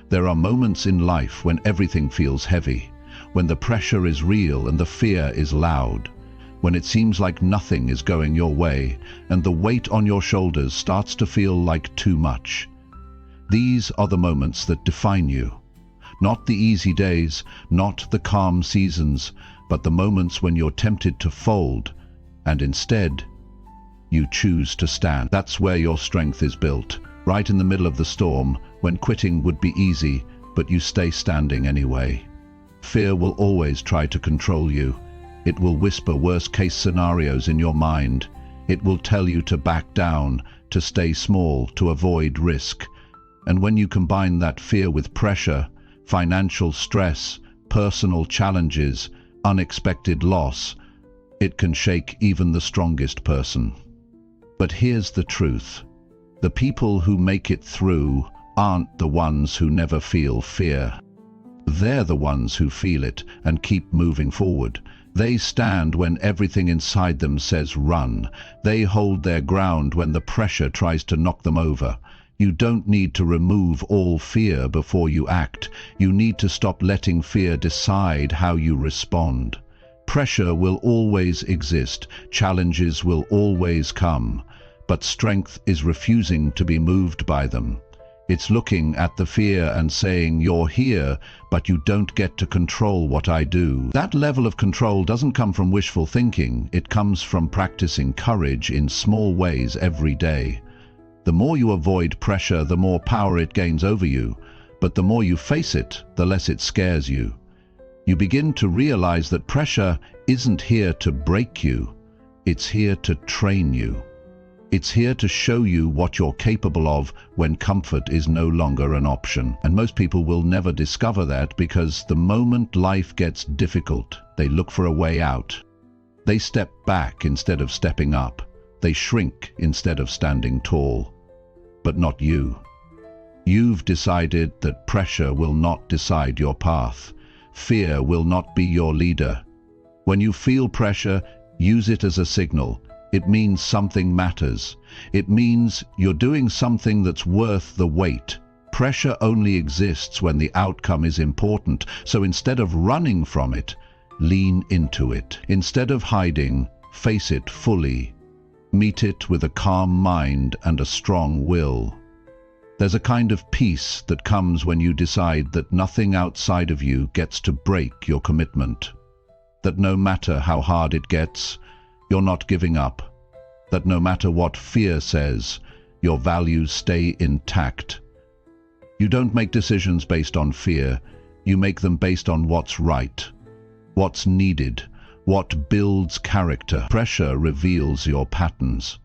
S1: There are moments in life when everything feels heavy, when the pressure is real and the fear is loud, when it seems like nothing is going your way and the weight on your shoulders starts to feel like too much. These are the moments that define you. Not the easy days, not the calm seasons, but the moments when you're tempted to fold, and instead, you choose to stand. That's where your strength is built, right in the middle of the storm, when quitting would be easy, but you stay standing anyway. Fear will always try to control you. It will whisper worst-case scenarios in your mind. It will tell you to back down, to stay small, to avoid risk. And when you combine that fear with pressure, financial stress, personal challenges, unexpected loss, it can shake even the strongest person. But here's the truth. The people who make it through aren't the ones who never feel fear. They're the ones who feel it and keep moving forward. They stand when everything inside them says run. They hold their ground when the pressure tries to knock them over. You don't need to remove all fear before you act. You need to stop letting fear decide how you respond. Pressure will always exist. Challenges will always come. But strength is refusing to be moved by them. It's looking at the fear and saying, "You're here, but you don't get to control what I do." That level of control doesn't come from wishful thinking. It comes from practicing courage in small ways every day. The more you avoid pressure, the more power it gains over you. But the more you face it, the less it scares you. You begin to realize that pressure isn't here to break you. It's here to train you. It's here to show you what you're capable of when comfort is no longer an option. And most people will never discover that because the moment life gets difficult, they look for a way out. They step back instead of stepping up. They shrink instead of standing tall. But not you. You've decided that pressure will not decide your path. Fear will not be your leader. When you feel pressure, use it as a signal. It means something matters. It means you're doing something that's worth the wait. Pressure only exists when the outcome is important, so instead of running from it, lean into it. Instead of hiding, face it fully. Meet it with a calm mind and a strong will. There's a kind of peace that comes when you decide that nothing outside of you gets to break your commitment. That no matter how hard it gets, you're not giving up. That no matter what fear says, your values stay intact. You don't make decisions based on fear. You make them based on what's right, what's needed, what builds character. Pressure reveals your patterns.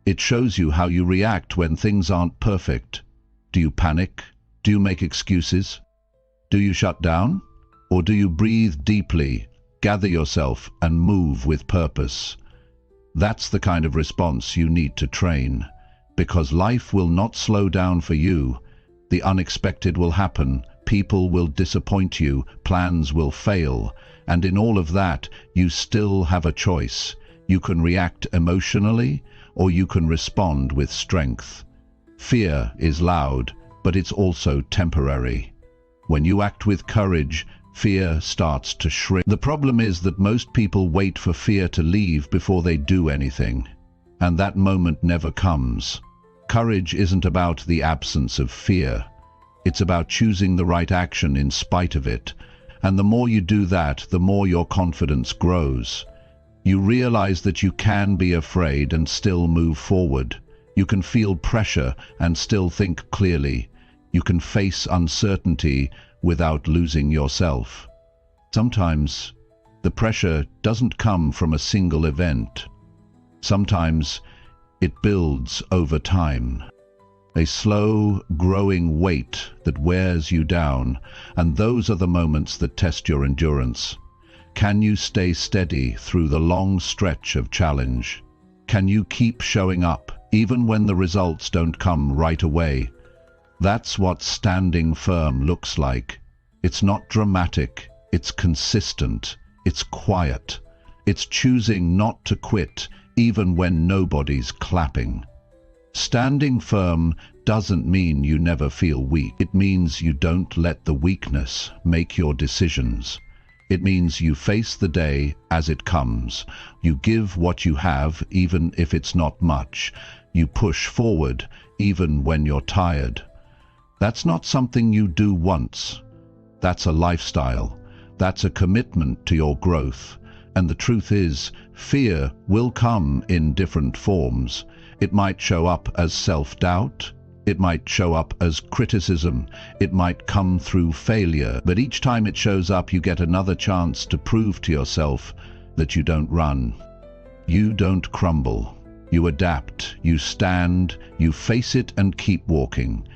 S1: It shows you how you react when things aren't perfect. Do you panic? Do you make excuses? Do you shut down? Or do you breathe deeply, gather yourself, and move with purpose? That's the kind of response you need to train, because life will not slow down for you. The unexpected will happen, people will disappoint you, plans will fail, and in all of that, you still have a choice. You can react emotionally, or you can respond with strength. Fear is loud, but it's also temporary. When you act with courage, fear starts to shrink. The problem is that most people wait for fear to leave before they do anything, and that moment never comes. Courage isn't about the absence of fear. It's about choosing the right action in spite of it, and the more you do that, the more your confidence grows. You realize that you can be afraid and still move forward. You can feel pressure and still think clearly. You can face uncertainty without losing yourself. Sometimes the pressure doesn't come from a single event. Sometimes it builds over time. A slow, growing weight that wears you down, and those are the moments that test your endurance. Can you stay steady through the long stretch of challenge? Can you keep showing up even when the results don't come right away? That's what standing firm looks like. It's not dramatic, it's consistent, it's quiet. It's choosing not to quit even when nobody's clapping. Standing firm doesn't mean you never feel weak. It means you don't let the weakness make your decisions. It means you face the day as it comes. You give what you have even if it's not much. You push forward even when you're tired. That's not something you do once. That's a lifestyle. That's a commitment to your growth. And the truth is, fear will come in different forms. It might show up as self-doubt. It might show up as criticism. It might come through failure. But each time it shows up, you get another chance to prove to yourself that you don't run. You don't crumble. You adapt. You stand. You face it and keep walking.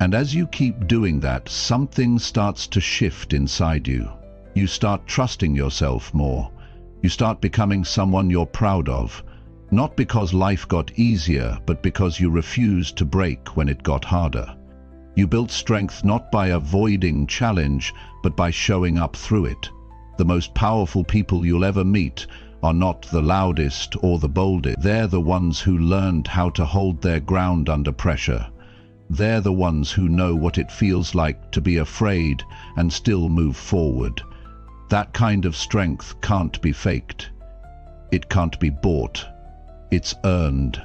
S1: And as you keep doing that, something starts to shift inside you. You start trusting yourself more. You start becoming someone you're proud of, not because life got easier, but because you refused to break when it got harder. You built strength not by avoiding challenge, but by showing up through it. The most powerful people you'll ever meet are not the loudest or the boldest. They're the ones who learned how to hold their ground under pressure. They're the ones who know what it feels like to be afraid and still move forward. That kind of strength can't be faked. It can't be bought. It's earned.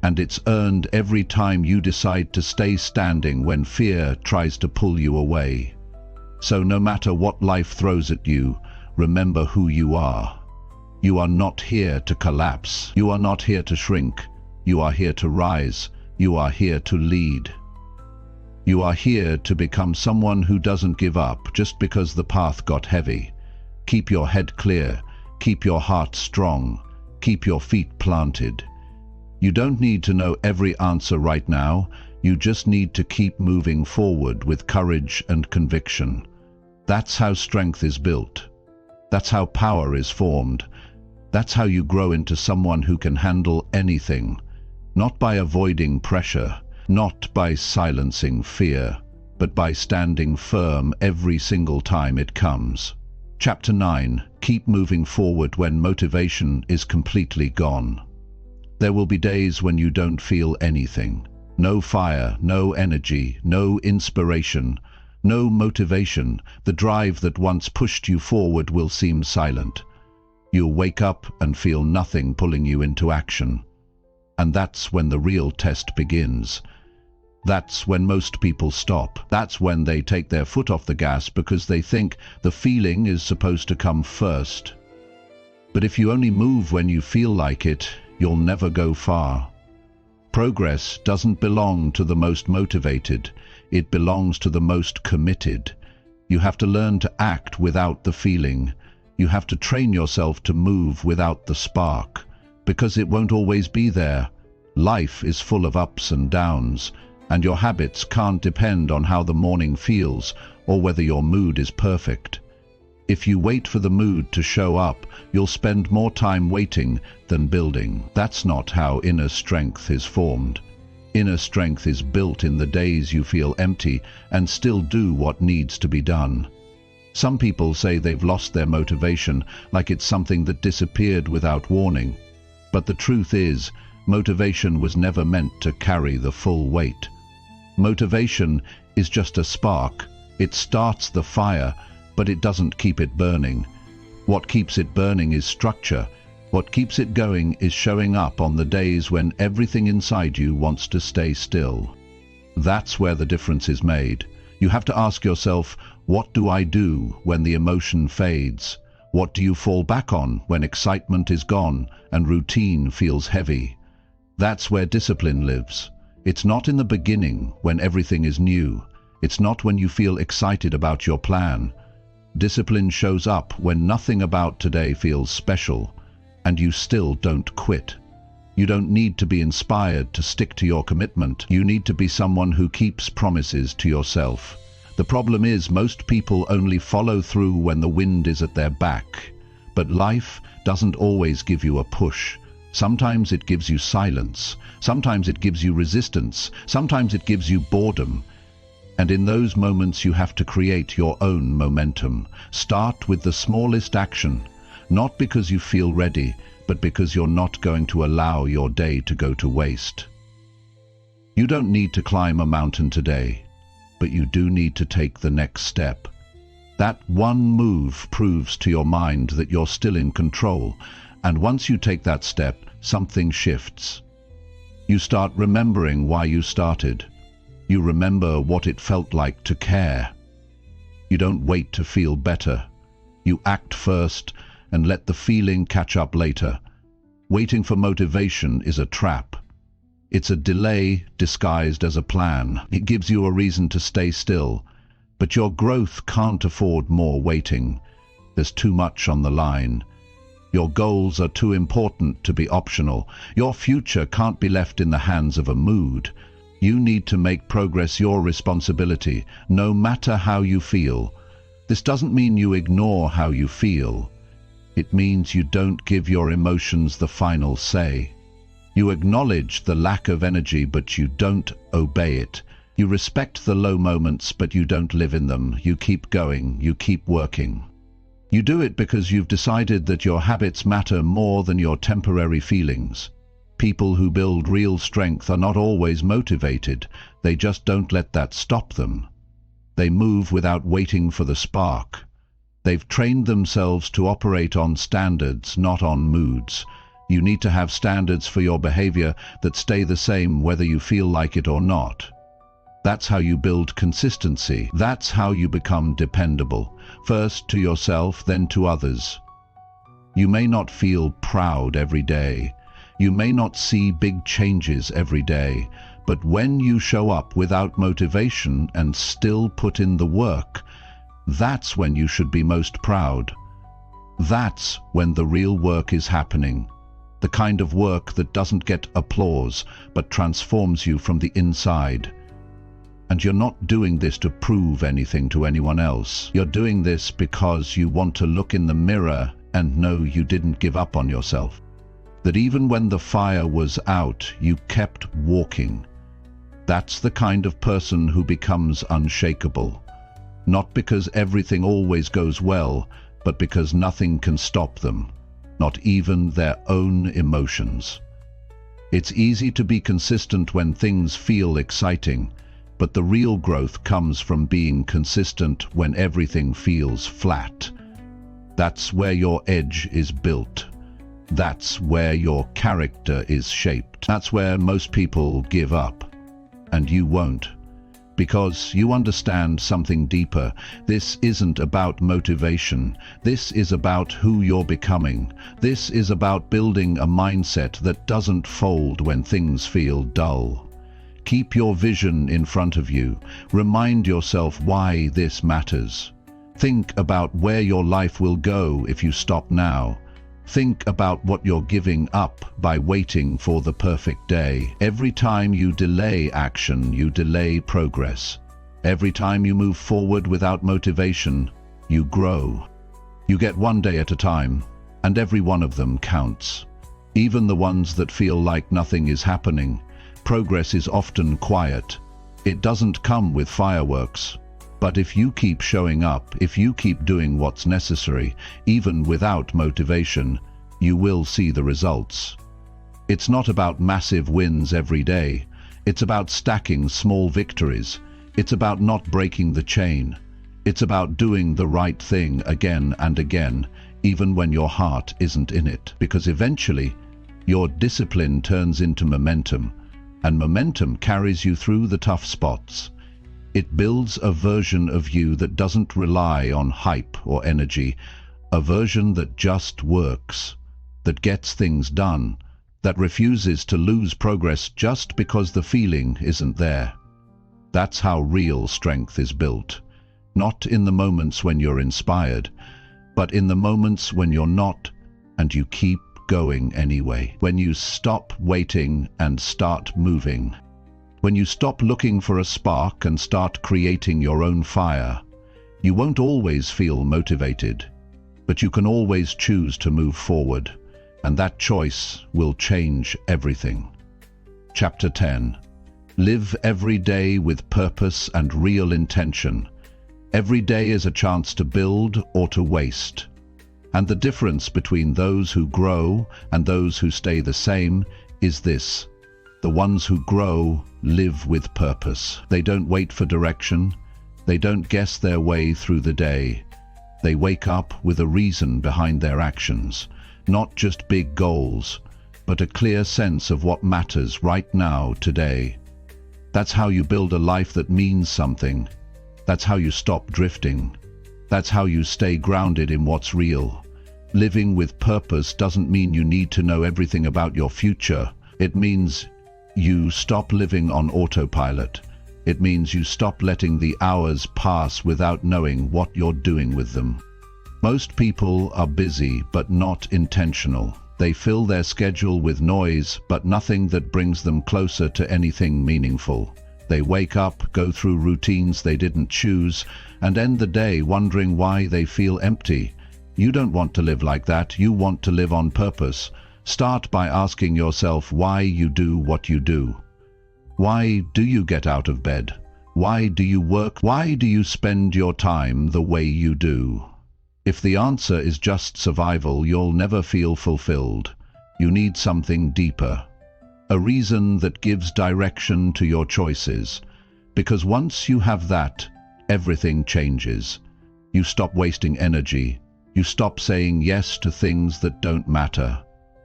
S1: And it's earned every time you decide to stay standing when fear tries to pull you away. So no matter what life throws at you, remember who you are. You are not here to collapse. You are not here to shrink. You are here to rise. You are here to lead. You are here to become someone who doesn't give up just because the path got heavy. Keep your head clear. Keep your heart strong. Keep your feet planted. You don't need to know every answer right now. You just need to keep moving forward with courage and conviction. That's how strength is built. That's how power is formed. That's how you grow into someone who can handle anything. Not by avoiding pressure, not by silencing fear, but by standing firm every single time it comes. Chapter 9. Keep moving forward when motivation is completely gone. There will be days when you don't feel anything. No fire, no energy, no inspiration, no motivation. The drive that once pushed you forward will seem silent. You'll wake up and feel nothing pulling you into action. And that's when the real test begins. That's when most people stop. That's when they take their foot off the gas because they think the feeling is supposed to come first. But if you only move when you feel like it, you'll never go far. Progress doesn't belong to the most motivated. It belongs to the most committed. You have to learn to act without the feeling. You have to train yourself to move without the spark, because it won't always be there. Life is full of ups and downs, and your habits can't depend on how the morning feels or whether your mood is perfect. If you wait for the mood to show up, you'll spend more time waiting than building. That's not how inner strength is formed. Inner strength is built in the days you feel empty and still do what needs to be done. Some people say they've lost their motivation, like it's something that disappeared without warning. But the truth is, motivation was never meant to carry the full weight. Motivation is just a spark. It starts the fire, but it doesn't keep it burning. What keeps it burning is structure. What keeps it going is showing up on the days when everything inside you wants to stay still. That's where the difference is made. You have to ask yourself, what do I do when the emotion fades? What do you fall back on when excitement is gone and routine feels heavy? That's where discipline lives. It's not in the beginning when everything is new. It's not when you feel excited about your plan. Discipline shows up when nothing about today feels special, and you still don't quit. You don't need to be inspired to stick to your commitment. You need to be someone who keeps promises to yourself. The problem is most people only follow through when the wind is at their back. But life doesn't always give you a push. Sometimes it gives you silence. Sometimes it gives you resistance. Sometimes it gives you boredom. And in those moments you have to create your own momentum. Start with the smallest action, not because you feel ready, but because you're not going to allow your day to go to waste. You don't need to climb a mountain today, but you do need to take the next step. That one move proves to your mind that you're still in control, and once you take that step, something shifts. You start remembering why you started. You remember what it felt like to care. You don't wait to feel better. You act first and let the feeling catch up later. Waiting for motivation is a trap. It's a delay disguised as a plan. It gives you a reason to stay still. But your growth can't afford more waiting. There's too much on the line. Your goals are too important to be optional. Your future can't be left in the hands of a mood. You need to make progress your responsibility, no matter how you feel. This doesn't mean you ignore how you feel. It means you don't give your emotions the final say. You acknowledge the lack of energy, but you don't obey it. You respect the low moments, but you don't live in them. You keep going, you keep working. You do it because you've decided that your habits matter more than your temporary feelings. People who build real strength are not always motivated. They just don't let that stop them. They move without waiting for the spark. They've trained themselves to operate on standards, not on moods. You need to have standards for your behavior that stay the same whether you feel like it or not. That's how you build consistency. That's how you become dependable. First to yourself, then to others. You may not feel proud every day. You may not see big changes every day. But when you show up without motivation and still put in the work, that's when you should be most proud. That's when the real work is happening. The kind of work that doesn't get applause, but transforms you from the inside. And you're not doing this to prove anything to anyone else. You're doing this because you want to look in the mirror and know you didn't give up on yourself. That even when the fire was out, you kept walking. That's the kind of person who becomes unshakable. Not because everything always goes well, but because nothing can stop them, not even their own emotions. It's easy to be consistent when things feel exciting, but the real growth comes from being consistent when everything feels flat. That's where your edge is built. That's where your character is shaped. That's where most people give up. And you won't. Because you understand something deeper. This isn't about motivation. This is about who you're becoming. This is about building a mindset that doesn't fold when things feel dull. Keep your vision in front of you. Remind yourself why this matters. Think about where your life will go if you stop now. Think about what you're giving up by waiting for the perfect day. Every time you delay action, you delay progress. Every time you move forward without motivation, you grow. You get one day at a time, and every one of them counts. Even the ones that feel like nothing is happening. Progress is often quiet. It doesn't come with fireworks. But if you keep showing up, if you keep doing what's necessary, even without motivation, you will see the results. It's not about massive wins every day. It's about stacking small victories. It's about not breaking the chain. It's about doing the right thing again and again, even when your heart isn't in it. Because eventually, your discipline turns into momentum, and momentum carries you through the tough spots. It builds a version of you that doesn't rely on hype or energy, a version that just works, that gets things done, that refuses to lose progress just because the feeling isn't there. That's how real strength is built. Not in the moments when you're inspired, but in the moments when you're not, and you keep going anyway. When you stop waiting and start moving. When you stop looking for a spark and start creating your own fire. You won't always feel motivated, but you can always choose to move forward, and that choice will change everything. Chapter 10. Live every day with purpose and real intention. Every day is a chance to build or to waste. And the difference between those who grow and those who stay the same is this. The ones who grow live with purpose. They don't wait for direction. They don't guess their way through the day. They wake up with a reason behind their actions. Not just big goals, but a clear sense of what matters right now, today. That's how you build a life that means something. That's how you stop drifting. That's how you stay grounded in what's real. Living with purpose doesn't mean you need to know everything about your future. It means you stop living on autopilot. It means you stop letting the hours pass without knowing what you're doing with them. Most people are busy but not intentional. They fill their schedule with noise but nothing that brings them closer to anything meaningful. They wake up, go through routines they didn't choose, and end the day wondering why they feel empty. You don't want to live like that. You want to live on purpose. Start by asking yourself why you do what you do. Why do you get out of bed? Why do you work? Why do you spend your time the way you do? If the answer is just survival, you'll never feel fulfilled. You need something deeper. A reason that gives direction to your choices. Because once you have that, everything changes. You stop wasting energy. You stop saying yes to things that don't matter.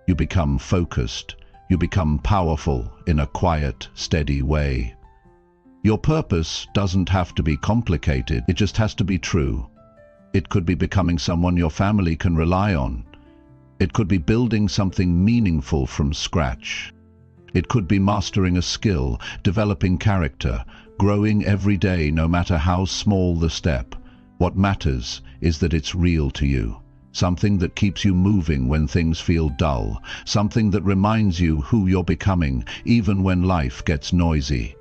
S1: You become focused. You become powerful in a quiet, steady way. Your purpose doesn't have to be complicated. It just has to be true. It could be becoming someone your family can rely on. It could be building something meaningful from scratch. It could be mastering a skill, developing character, growing every day no matter how small the step. What matters is that it's real to you. Something that keeps you moving when things feel dull. Something that reminds you who you're becoming, even when life gets noisy.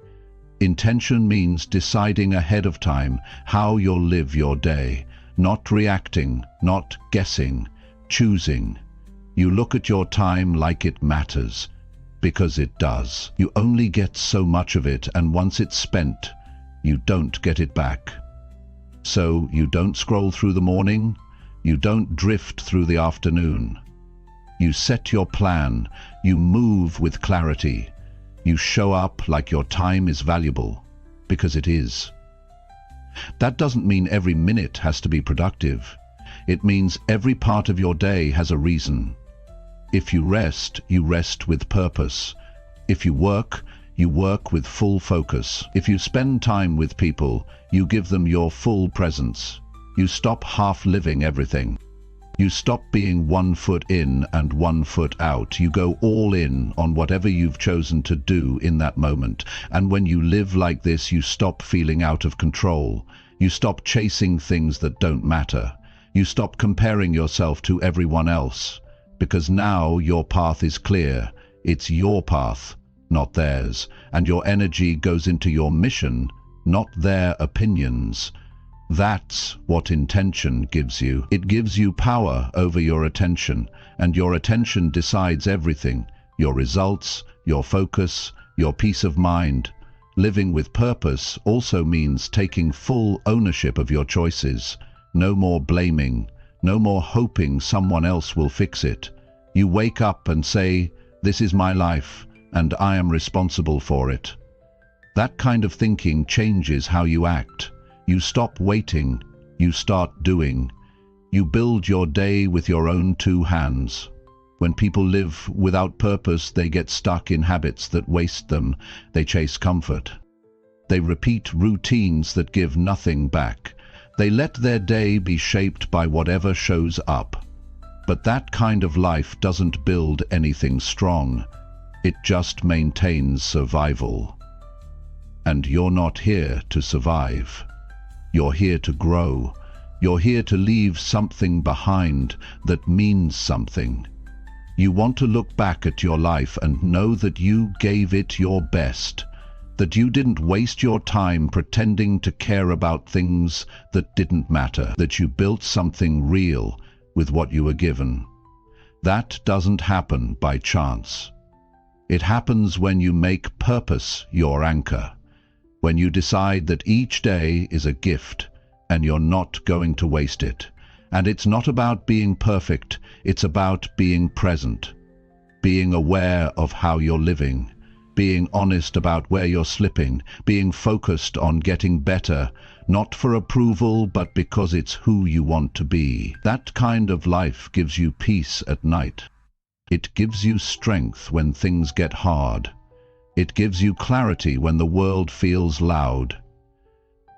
S1: Intention means deciding ahead of time how you'll live your day. Not reacting, not guessing, choosing. You look at your time like it matters. Because it does. You only get so much of it, and once it's spent, you don't get it back. So you don't scroll through the morning, you don't drift through the afternoon. You set your plan, you move with clarity, you show up like your time is valuable, because it is. That doesn't mean every minute has to be productive. It means every part of your day has a reason. If you rest with purpose. If you work with full focus. If you spend time with people, you give them your full presence. You stop half-living everything. You stop being 1 foot in and 1 foot out. You go all in on whatever you've chosen to do in that moment. And when you live like this, you stop feeling out of control. You stop chasing things that don't matter. You stop comparing yourself to everyone else. Because now your path is clear. It's your path, not theirs. And your energy goes into your mission, not their opinions. That's what intention gives you. It gives you power over your attention, and your attention decides everything. Your results, your focus, your peace of mind. Living with purpose also means taking full ownership of your choices. No more blaming. No more hoping someone else will fix it. You wake up and say, "This is my life, and I am responsible for it." That kind of thinking changes how you act. You stop waiting, you start doing. You build your day with your own 2 hands. When people live without purpose, they get stuck in habits that waste them. They chase comfort. They repeat routines that give nothing back. They let their day be shaped by whatever shows up. But that kind of life doesn't build anything strong. It just maintains survival. And you're not here to survive. You're here to grow. You're here to leave something behind that means something. You want to look back at your life and know that you gave it your best. That you didn't waste your time pretending to care about things that didn't matter, that you built something real with what you were given. That doesn't happen by chance. It happens when you make purpose your anchor, when you decide that each day is a gift and you're not going to waste it. And it's not about being perfect, it's about being present, being aware of how you're living, being honest about where you're slipping, being focused on getting better, not for approval, but because it's who you want to be. That kind of life gives you peace at night. It gives you strength when things get hard. It gives you clarity when the world feels loud.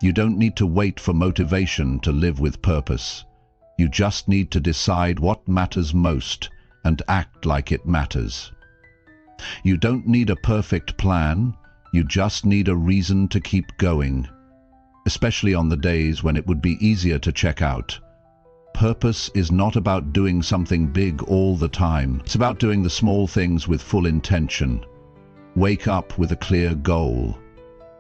S1: You don't need to wait for motivation to live with purpose. You just need to decide what matters most and act like it matters. You don't need a perfect plan, you just need a reason to keep going, especially on the days when it would be easier to check out. Purpose is not about doing something big all the time. It's about doing the small things with full intention. Wake up with a clear goal.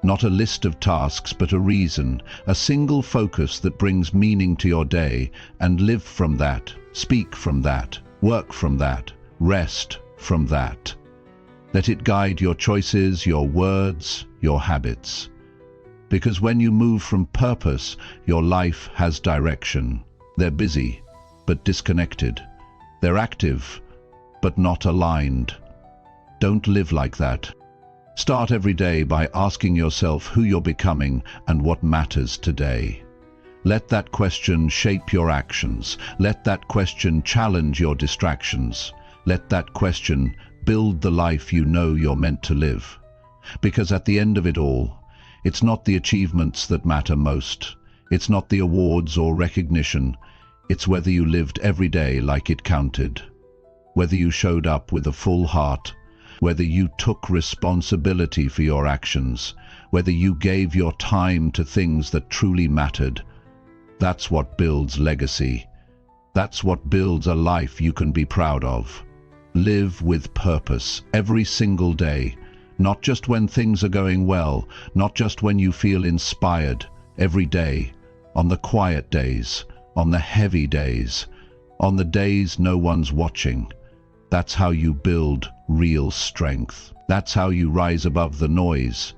S1: Not a list of tasks, but a reason, a single focus that brings meaning to your day, and live from that, speak from that, work from that, rest from that. Let it guide your choices, your words, your habits. Because when you move from purpose, your life has direction. They're busy, but disconnected. They're active, but not aligned. Don't live like that. Start every day by asking yourself who you're becoming and what matters today. Let that question shape your actions. Let that question challenge your distractions. Let that question build the life you know you're meant to live. Because at the end of it all, it's not the achievements that matter most. It's not the awards or recognition. It's whether you lived every day like it counted. Whether you showed up with a full heart, whether you took responsibility for your actions, whether you gave your time to things that truly mattered. That's what builds legacy. That's what builds a life you can be proud of. Live with purpose every single day, not just when things are going well, not just when you feel inspired. Every day, on the quiet days, on the heavy days, on the days no one's watching. That's how you build real strength. That's how you rise above the noise.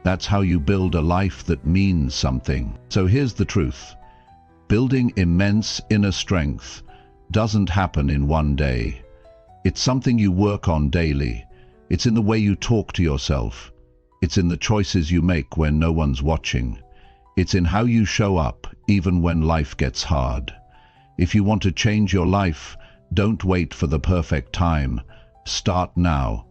S1: That's how you build a life that means something. So here's the truth. Building immense inner strength doesn't happen in one day. It's something you work on daily. It's in the way you talk to yourself. It's in the choices you make when no one's watching. It's in how you show up, even when life gets hard. If you want to change your life, don't wait for the perfect time. Start now.